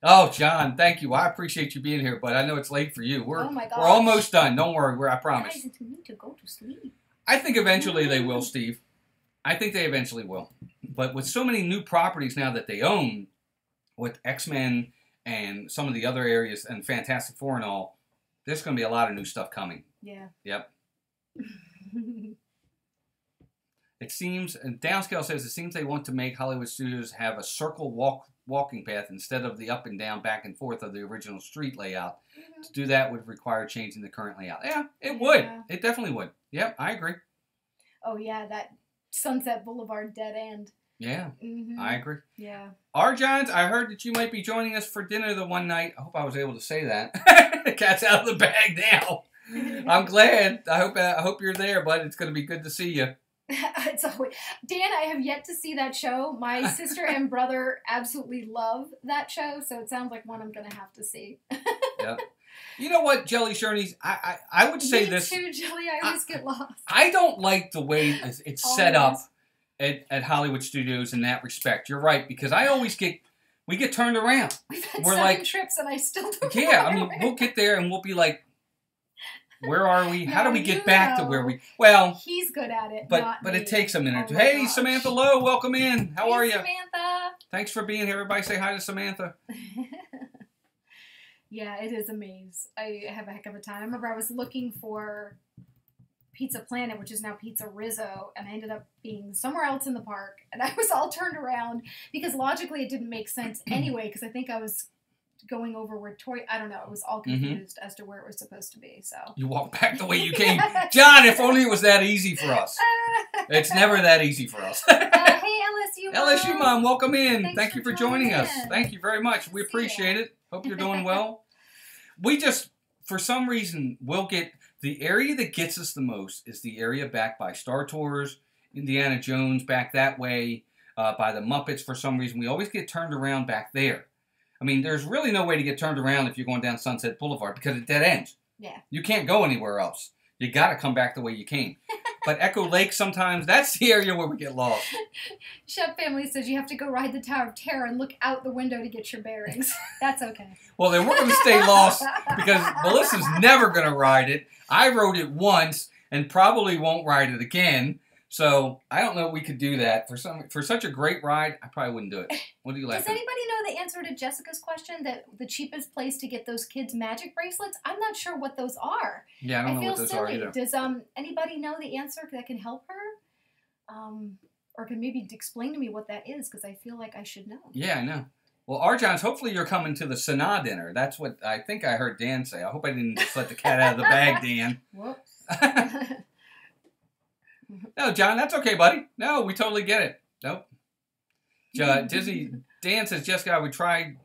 A: Oh, John, thank you. I appreciate you being here, but I know it's late for you. We're almost done. Don't worry. I promise.
B: Guys, you need to go to sleep.
A: I think eventually they will, Steve. I think they eventually will. But with so many new properties now that they own, with X-Men and some of the other areas and Fantastic Four and all, there's going to be a lot of new stuff coming.
B: Yeah.
A: Yep. It seems, and Downscale says, it seems they want to make Hollywood studios have a circle walking path instead of the up and down, back and forth of the original street layout. To do that would require changing the current layout. Yeah, it would. It definitely would. Yep, I agree.
B: Oh, yeah, that Sunset Boulevard dead end.
A: Yeah, I agree.
B: Yeah.
A: R. Johns, I heard that you might be joining us for dinner the one night. I hope I was able to say that. The cat's out of the bag now. I'm glad. I hope you're there, bud. It's going to be good to see you.
B: It's always, Dan, I have yet to see that show. My sister and brother absolutely love that show, so it sounds like one I'm going to have to see.
A: Yep. You know what, Jelly Shirley's? I would say this.
B: Me too, Jelly. I always get lost.
A: I don't like the way it's set up at Hollywood Studios in that respect. You're right, because we get turned around.
B: We've had
A: We're
B: 7 trips and I still don't know.
A: Yeah, I mean, we'll get there and we'll be like, where are we? How do we get back to where we...
B: Well, he's good at it,
A: but it takes a minute. Hey, gosh. Samantha Lowe, welcome in. How are you?
B: Samantha.
A: Thanks for being here. Everybody say hi to Samantha.
B: Yeah, it is a maze. I have a heck of a time. I remember I was looking for Pizza Planet, which is now Pizza Rizzo, and I ended up being somewhere else in the park, and I was all turned around because logically it didn't make sense anyway, because I think I was going over where I don't know, I was all confused as to where it was supposed to be, so. You walked back the way you came. John, if only it was that easy for us. It's never that easy for us. Hey, LSU Mom.
A: LSU Mom, welcome in. Thank you for joining us. Thank you very much. We appreciate it. Hope you're doing well. We just, for some reason, will get, the area that gets us the most is the area back by Star Tours, Indiana Jones, back that way, by the Muppets for some reason. We always get turned around back there. I mean, there's really no way to get turned around if you're going down Sunset Boulevard because it dead ends.
B: Yeah.
A: You can't go anywhere else. You got to come back the way you came. But Echo Lake, sometimes, that's the area where we get lost.
B: Chef Family says you have to go ride the Tower of Terror and look out the window to get your bearings. That's okay.
A: Well, then we're going to stay lost because Melissa's never going to ride it. I rode it once and probably won't ride it again. So I don't know if we could do that. For such a great ride, I probably wouldn't do it. What do you like?
B: Does anybody know the answer to Jessica's question that the cheapest place to get those kids' magic bracelets? I'm not sure what those are.
A: Yeah, I don't know what those are either.
B: Does anybody know the answer that can help her? Or can maybe explain to me what that is, because I feel like I should know.
A: Yeah, I know. Well, Arjons, hopefully you're coming to the Sanaa dinner. That's what I think I heard Dan say. I hope I didn't just let the cat out of the bag, Dan.
B: Whoops.
A: No, John, that's okay, buddy. No, we totally get it. Nope. Disney. Dan says, Jessica, I would try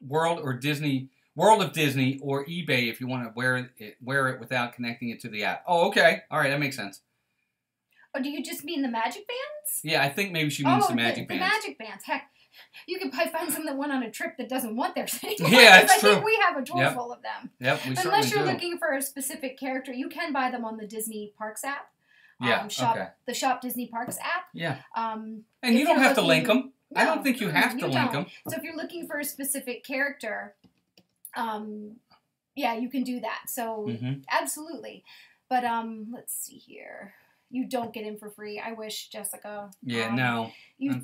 A: World of Disney or eBay if you want to wear it without connecting it to the app. Oh, okay. All right, that makes sense.
B: Oh, do you just mean the magic bands?
A: Yeah, I think maybe she means the magic bands.
B: The magic bands. Heck, you could probably find some that went on a trip that doesn't want theirs anymore.
A: Yeah, that's true.
B: I think we have a drawer full of them.
A: Yep, we certainly do.
B: Unless you're looking for a specific character, you can buy them on the Disney Parks app.
A: Yeah,
B: the Shop Disney Parks app.
A: Yeah. And you don't have to link them. No, I don't think you have to link them.
B: So if you're looking for a specific character, yeah, you can do that. So absolutely. But let's see here. You don't get in for free. I wish, Jessica.
A: Yeah, no.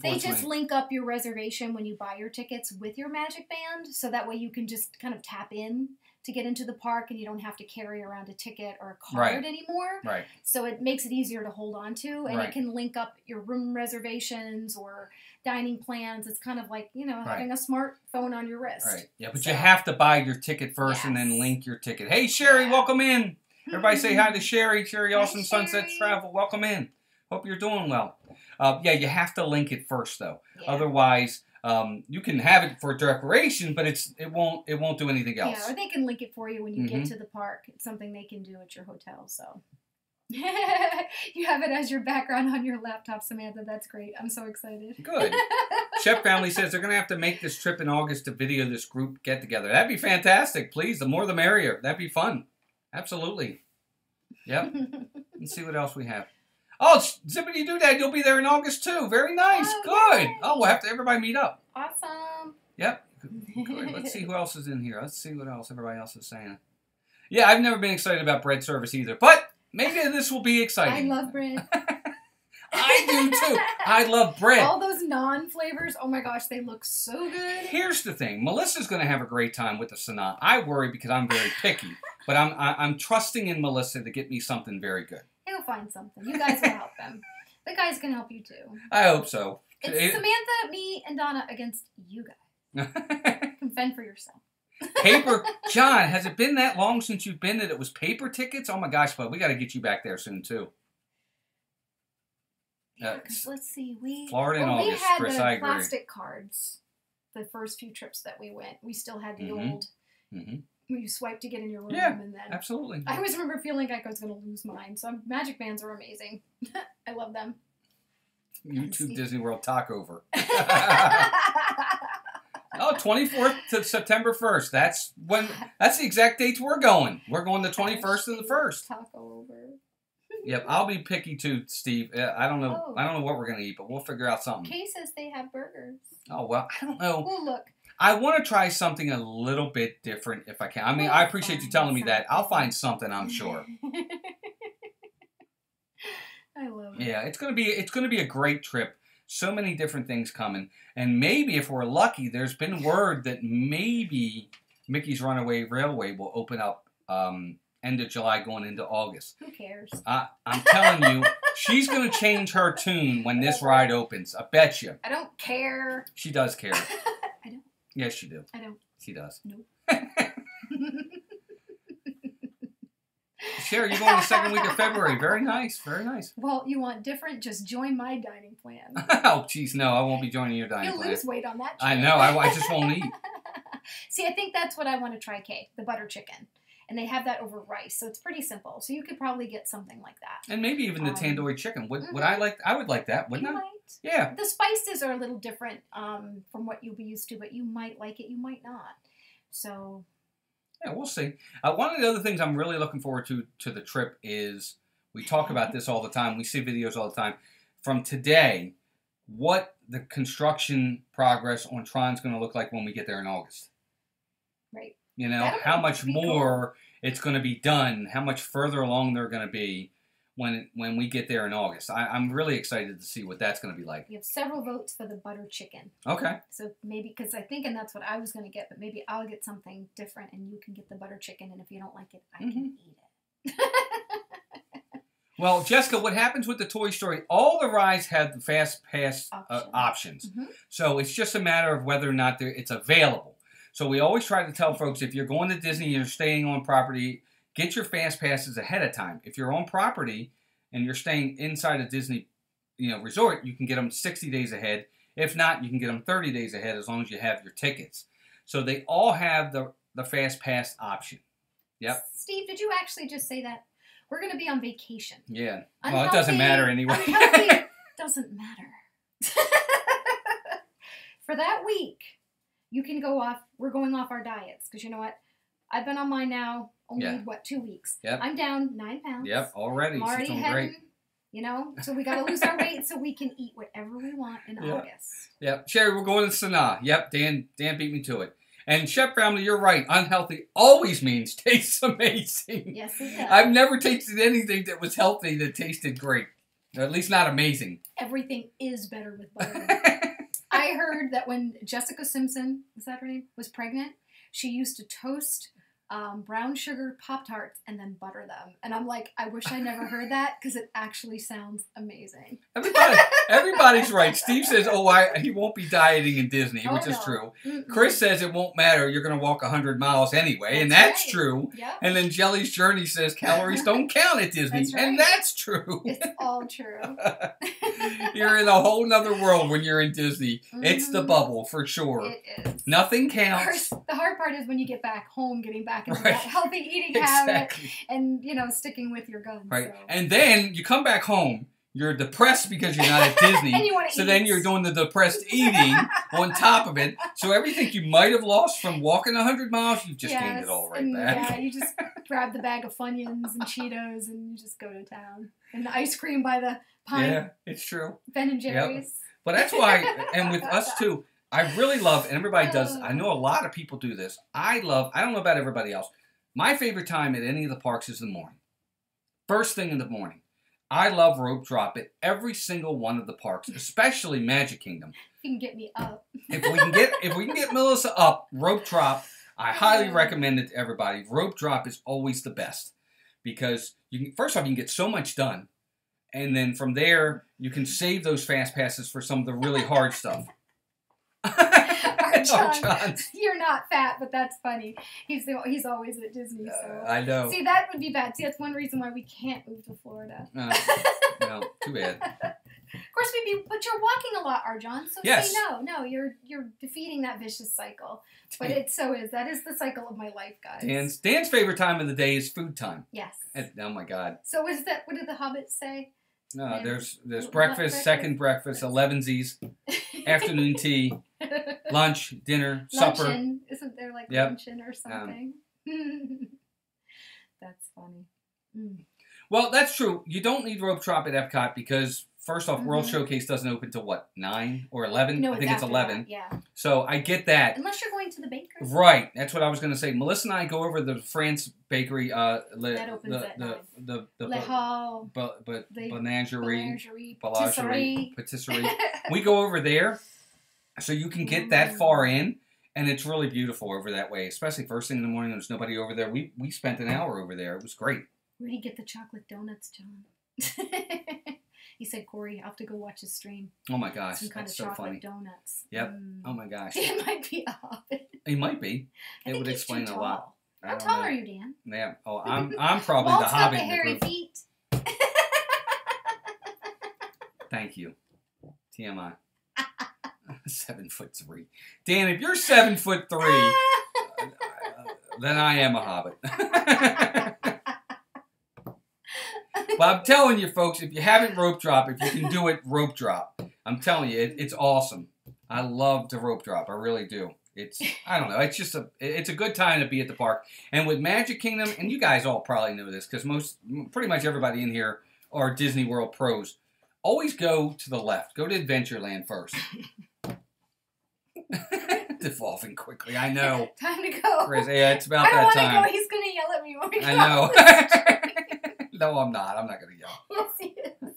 B: They just link up your reservation when you buy your tickets with your Magic Band, so that way you can just kind of tap in to get into the park, and you don't have to carry around a ticket or a card anymore.
A: Right.
B: So it makes it easier to hold on to, and it can link up your room reservations or dining plans. It's kind of like, having a smartphone on your wrist.
A: Right. Yeah, but you have to buy your ticket first and then link your ticket. Hey, Sherry, welcome in. Everybody say hi to Sherry. Sherry Awesome Sunset Travel. Welcome in. Hope you're doing well. Yeah, you have to link it first, though. Yeah. Otherwise, you can have it for decoration, but it won't do anything else.
B: Yeah, or they can link it for you when you get to the park. It's something they can do at your hotel. So you have it as your background on your laptop, Samantha. That's great. I'm so excited.
A: Good. Chef Family says they're going to have to make this trip in August to video this group get together. That'd be fantastic. Please, the more the merrier. That'd be fun. Absolutely. Yep. Let's see what else we have. Oh, Zippity Doo Dad, you'll be there in August too. Very nice.
B: Oh,
A: good.
B: Yay.
A: Oh, we'll have to everybody meet up.
B: Awesome.
A: Yep. Good. Let's see who else is in here. Let's see what else everybody else is saying. Yeah, I've never been excited about bread service either, but maybe this will be exciting.
B: I love bread.
A: I do too. I love bread.
B: All those non-flavors, oh my gosh, they look so good.
A: Here's the thing. Melissa's going to have a great time with the Sanaa. I worry because I'm very picky, but I'm trusting in Melissa to get me something very good.
B: He'll find something. You guys will help them. The guys can help you too.
A: I hope so.
B: It's Samantha, me, and Donna against you guys. You can fend for yourself.
A: Paper. John, has it been that long since you've been that it was paper tickets? Oh my gosh, bud, we got to get you back there soon too.
B: Yeah, because let's see,
A: Florida in August, Chris, I agree.
B: We had the plastic cards the first few trips that we went. We still had the old, where you swipe to get in your room.
A: Yeah,
B: and then
A: absolutely.
B: I always remember feeling like I was going to lose mine. So Magic Bands are amazing. I love them.
A: YouTube Disney World talk over. Oh, 24th to September 1st. That's the exact dates we're going. We're going the 21st to the 1st.
B: Taco over.
A: Yep, I'll be picky too, Steve. I don't know.
B: Oh.
A: I don't know what we're gonna eat, but we'll figure out something.
B: Kay says they have burgers.
A: Oh well, I don't know.
B: Oh look.
A: I want to try something a little bit different if I can. I mean, I appreciate you telling me that. I'll find something, I'm sure.
B: I love it.
A: Yeah, it's gonna be a great trip. So many different things coming, and maybe if we're lucky, there's been word that maybe Mickey's Runaway Railway will open up end of July going into August.
B: Who cares?
A: I'm telling you, she's going to change her tune when this ride opens. I bet you.
B: I don't care.
A: She does care.
B: I don't.
A: Yes, you do.
B: I don't.
A: She does.
B: Nope.
A: Sherry, you're going the second week of February. Very nice. Very nice.
B: Well, you want different? Just join my dining plan.
A: Oh, jeez, no. I won't be joining your dining
B: You'll
A: plan.
B: lose weight on that trip.
A: I know. I just won't eat.
B: See, I think that's what I want to try, Kay. The butter chicken. And they have that over rice, so it's pretty simple. So you could probably get something like that.
A: And maybe even the tandoori chicken. Would I like? I would like that, wouldn't
B: You
A: I?
B: might.
A: Yeah.
B: The spices are a little different from what you'll be used to, but you might like it, you might not. So.
A: Yeah, we'll see. One of the other things I'm really looking forward to the trip is, we talk about this all the time. We see videos all the time. From today, what the construction progress on Tron's going to look like when we get there in August.
B: Right.
A: You know,
B: That'll
A: how much
B: be
A: more it's going to be done, how much further along they're going to be when we get there in August. I'm really excited to see what that's going to be like.
B: We have several votes for the butter chicken.
A: Okay.
B: So maybe, because I think, and that's what I was going to get, but maybe I'll get something different and you can get the butter chicken, and if you don't like it, I can eat it.
A: Well, Jessica, what happens with the Toy Story, all the rides have the Fast Pass options. So it's just a matter of whether or not it's available. So we always try to tell folks, if you're going to Disney and you're staying on property, get your Fast Passes ahead of time. If you're on property and you're staying inside a Disney resort, you can get them 60 days ahead. If not, you can get them 30 days ahead as long as you have your tickets. So they all have the Fast Pass option. Yep.
B: Steve, did you actually just say that? We're going to be on vacation.
A: Yeah. Well, it doesn't matter anyway.
B: Unhealthy doesn't matter. For that week, you can go off. We're going off our diets because you know what? I've been on mine now only 2 weeks.
A: Yep.
B: I'm down 9 pounds.
A: Yep, already.
B: I'm already
A: She's doing
B: heading,
A: great.
B: so we got to lose our weight so we can eat whatever we want in August.
A: Yep. Sherry, we're going to Sanaa. Yep, Dan beat me to it. And Chef Family, you're right. Unhealthy always means tastes amazing.
B: Yes, it does.
A: I've never tasted anything that was healthy that tasted great. Or at least not amazing.
B: Everything is better with butter. I heard that when Jessica Simpson, is that her name, was pregnant, she used to toast brown sugar Pop-Tarts and then butter them. And I'm like, I wish I never heard that because it actually sounds amazing.
A: Everybody's right. Steve says, he won't be dieting in Disney, which is true. Chris says it won't matter. You're going to walk 100 miles anyway, and that's true.
B: Yep.
A: And then Jelly's Journey says calories don't count at Disney, and that's true.
B: It's all true.
A: You're in a whole nother world when you're in Disney. It's the bubble, for sure.
B: It is.
A: Nothing counts.
B: The hard part is when you get back home, getting back into that healthy eating habit and, sticking with your guns.
A: Right.
B: So.
A: And then you come back home, you're depressed because you're not at Disney.
B: And you want to
A: so
B: eat.
A: Then you're doing the depressed eating on top of it. So everything you might have lost from walking 100 miles, you've just gained it all right back.
B: Yeah, you just grab the bag of Funyuns and Cheetos and you just go to town. And the ice cream by the pint.
A: Yeah, it's true.
B: Ben and Jerry's.
A: Yep. But that's why, and with us too, I really love, and everybody does, I know a lot of people do this. I don't know about everybody else. My favorite time at any of the parks is the morning. First thing in the morning. I love rope drop at every single one of the parks, especially Magic Kingdom.
B: You can get me up.
A: If we can get Melissa up, rope drop, I highly recommend it to everybody. Rope drop is always the best because first off, you can get so much done. And then from there, you can save those fast passes for some of the really hard stuff.
B: John, you're not fat, but that's funny. He's always at Disney. So.
A: I know.
B: See, that would be bad. See, that's one reason why we can't move to Florida.
A: No, too bad.
B: Of course, but you're walking a lot, Arjan. So
A: yes.
B: say no. You're defeating that vicious cycle. But that is the cycle of my life, guys.
A: Dan's favorite time of the day is food time.
B: Yes.
A: Oh my God.
B: So what did the Hobbit say? And
A: there's
B: breakfast.
A: breakfast, second breakfast, 11sies, afternoon tea, lunch, dinner, supper.
B: Luncheon. Isn't there like luncheon or something? That's funny. Mm.
A: Well, that's true. You don't need rope drop at Epcot because, first off, World Showcase doesn't open till what, 9 or 11?
B: No,
A: I think it's 11.
B: That, yeah.
A: So I get that.
B: Unless you're going to the bakery.
A: Right. That's what I was going to say. Melissa and I go over to the France bakery.
B: That opens at 9.
A: Patisserie. We go over there so you can get that far in, and it's really beautiful over that way, especially first thing in the morning. There's nobody over there. We spent an hour over there. It was great.
B: Where do you get the chocolate donuts, John? He said, Corey, I'll have to go watch his stream.
A: Oh my gosh,
B: some kind
A: that's
B: of
A: so
B: chocolate
A: funny.
B: Donuts.
A: Yep. Oh my gosh.
B: It might be a hobbit.
A: He might be.
B: I
A: It
B: think
A: would
B: he's
A: explain
B: too
A: a
B: tall.
A: lot.
B: How tall are you, Dan?
A: Yeah. Oh, I'm probably
B: Walt's
A: the hobbit
B: got the
A: in the
B: hairy
A: group.
B: feet.
A: Thank you. TMI. 7'3". Dan, if you're 7'3", then I am a hobbit. But I'm telling you, folks, if you haven't rope drop, if you can do it, rope drop. I'm telling you, it's awesome. I love to rope drop. I really do. I don't know. It's just it's a good time to be at the park. And with Magic Kingdom, and you guys all probably know this because pretty much everybody in here are Disney World pros. Always go to the left. Go to Adventureland first. Devolving quickly. I know.
B: Time to go.
A: Chris, yeah, it's about that time.
B: I don't want to go. He's going to yell at me when we go.
A: I know. No, I'm not. I'm not going to yell.
B: Yes, he is.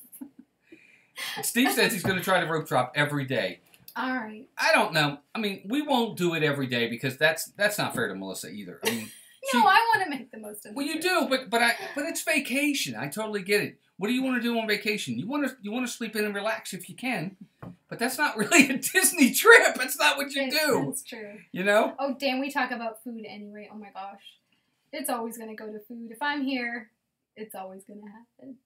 A: Steve says he's going to try to rope drop every day.
B: All right.
A: I don't know. I mean, we won't do it every day because that's not fair to Melissa either. I mean,
B: I want to make the most of it.
A: Well, you do, but it's vacation. I totally get it. What do you want to do on vacation? You want to sleep in and relax if you can, but that's not really a Disney trip. That's not what you do.
B: That's true.
A: You know?
B: Oh, Dan, we talk about food anyway. Oh my gosh, it's always gonna go to food. If I'm here, it's always gonna happen.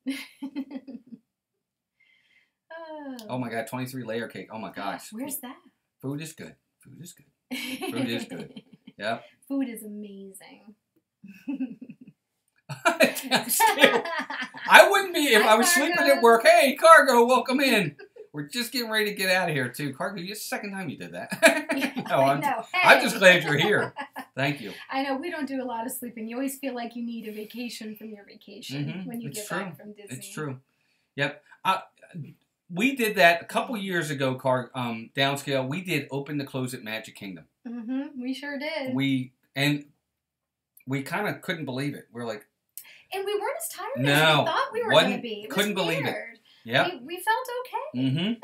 A: Oh my God, 23 layer cake. Oh my gosh.
B: Where's that?
A: Food is good. Food is good. Food is good. Yep.
B: Food is amazing.
A: I wouldn't be if I was sleeping at work. Hey, Cargo, welcome in. We're just getting ready to get out of here too. Cargo, it's the second time you did that. No, I'm just glad you're here. Thank you.
B: I know we don't do a lot of sleeping. You always feel like you need a vacation from your vacation when you get back from Disney. It's true.
A: Yep. We did that a couple years ago, downscale. We did open to close at Magic Kingdom.
B: We sure did.
A: We kind of couldn't believe it. We're like,
B: and we weren't as tired as we thought we were going to be.
A: Couldn't believe it. Yep.
B: We felt okay.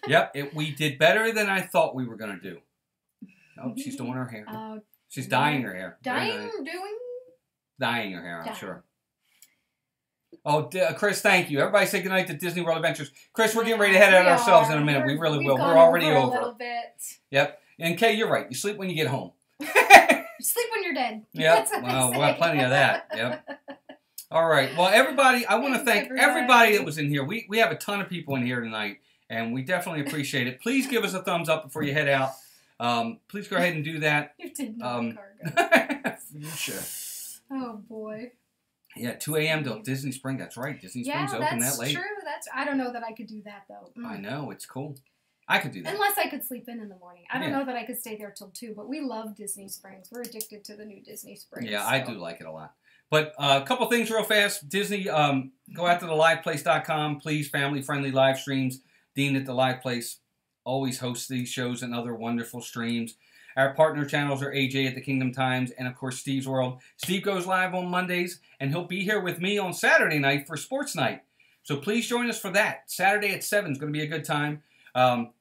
A: Yep. We did better than I thought we were going to do. Oh, she's doing her hair. She's dyeing her hair. Dyeing her hair, I'm sure. Oh, Chris, thank you. Everybody say goodnight to Disney World Adventures. Chris, we're getting ready to head out ourselves in a minute. We really will. We're already over.
B: A little bit.
A: Yep. And Kay, you're right. You sleep when you get home.
B: Sleep when you're dead.
A: Yep. Well, we'll have plenty of that. Yep. All right. Well, everybody, I want to thank everybody that was in here. We have a ton of people in here tonight, and we definitely appreciate it. Please give us a thumbs up before you head out. Please go ahead and do that.
B: You did not, Cargo.
A: Sure.
B: Oh, boy.
A: Yeah, 2 a.m. till Disney Spring. That's right. Disney Spring's open that late.
B: Yeah, that's true. I don't know that I could do that, though.
A: I know. It's cool. I could do that.
B: Unless I could sleep in the morning. I don't know that I could stay there till 2, but we love Disney Springs. We're addicted to the new Disney Springs.
A: Yeah, I do like it a lot. But a couple things real fast. Disney, go out to theliveplace.com. Please, family-friendly live streams. Dean at the Live Place always hosts these shows and other wonderful streams. Our partner channels are AJ at the Kingdom Times and, of course, Steve's World. Steve goes live on Mondays, and he'll be here with me on Saturday night for Sports Night. So please join us for that. Saturday at 7 is going to be a good time.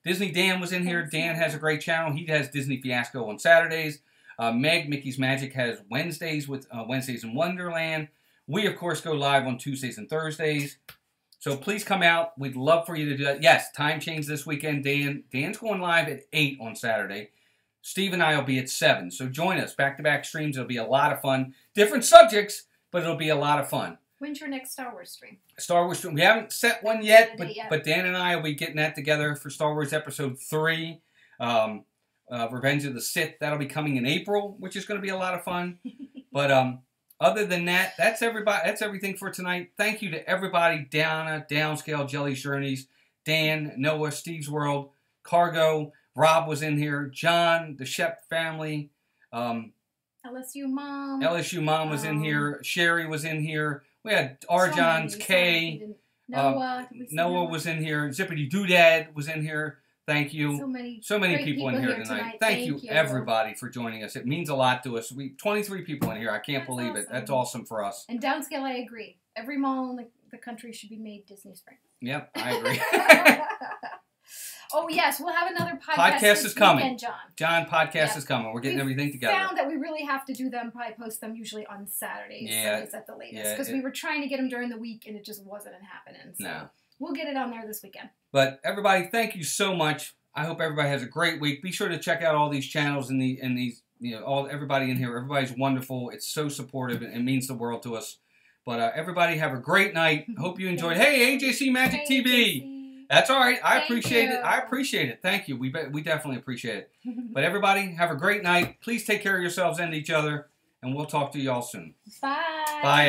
A: Disney Dan was in here. Dan has a great channel. He has Disney Fiasco on Saturdays. Meg, Mickey's Magic, has Wednesdays with Wednesdays in Wonderland. We, of course, go live on Tuesdays and Thursdays. So please come out. We'd love for you to do that. Yes, time change this weekend. Dan's going live at 8 on Saturday. Steve and I will be at 7. So join us. Back-to-back streams. It'll be a lot of fun. Different subjects, but it'll be a lot of fun.
B: When's your next Star Wars stream?
A: Star Wars stream. We haven't set one yet, but Dan and I will be getting that together for Star Wars Episode 3. Revenge of the Sith. That'll be coming in April, which is going to be a lot of fun. But Other than that, that's everybody. That's everything for tonight. Thank you to everybody. Donna, Downscale, Jelly's Journeys, Dan, Noah, Steve's World, Cargo, Rob was in here, John, the Shep family,
B: LSU Mom.
A: LSU Mom was in here, Sherry was in here. We had Arjohn's, Kay, Noah was in here, Zippity Doodad was in here. Thank you. So many people in here tonight. Thank you, everybody, for joining us. It means a lot to us. 23 people in here. I can't believe it. That's awesome for us.
B: And downscale, I agree. Every mall in the country should be made Disney Springs.
A: Yep, I agree.
B: Oh, yes. We'll have another podcast
A: is coming.
B: Weekend,
A: John, podcast is coming. We're getting everything together.
B: We found that we really have to do them, probably post them usually on Saturdays. Sundays at the latest. Because we were trying to get them during the week, and it just wasn't happening. So. No. We'll get it on there this weekend. But
A: everybody, thank you so much. I hope everybody has a great week. Be sure to check out all these channels and these, everybody in here. Everybody's wonderful. It's so supportive and it means the world to us. But everybody have a great night. Hope you enjoyed. Hey, AJC Magic TV. AJC. That's all right. I appreciate it. I appreciate it. Thank you. We definitely appreciate it. But everybody have a great night. Please take care of yourselves and each other, and we'll talk to you all soon.
B: Bye.
A: Bye.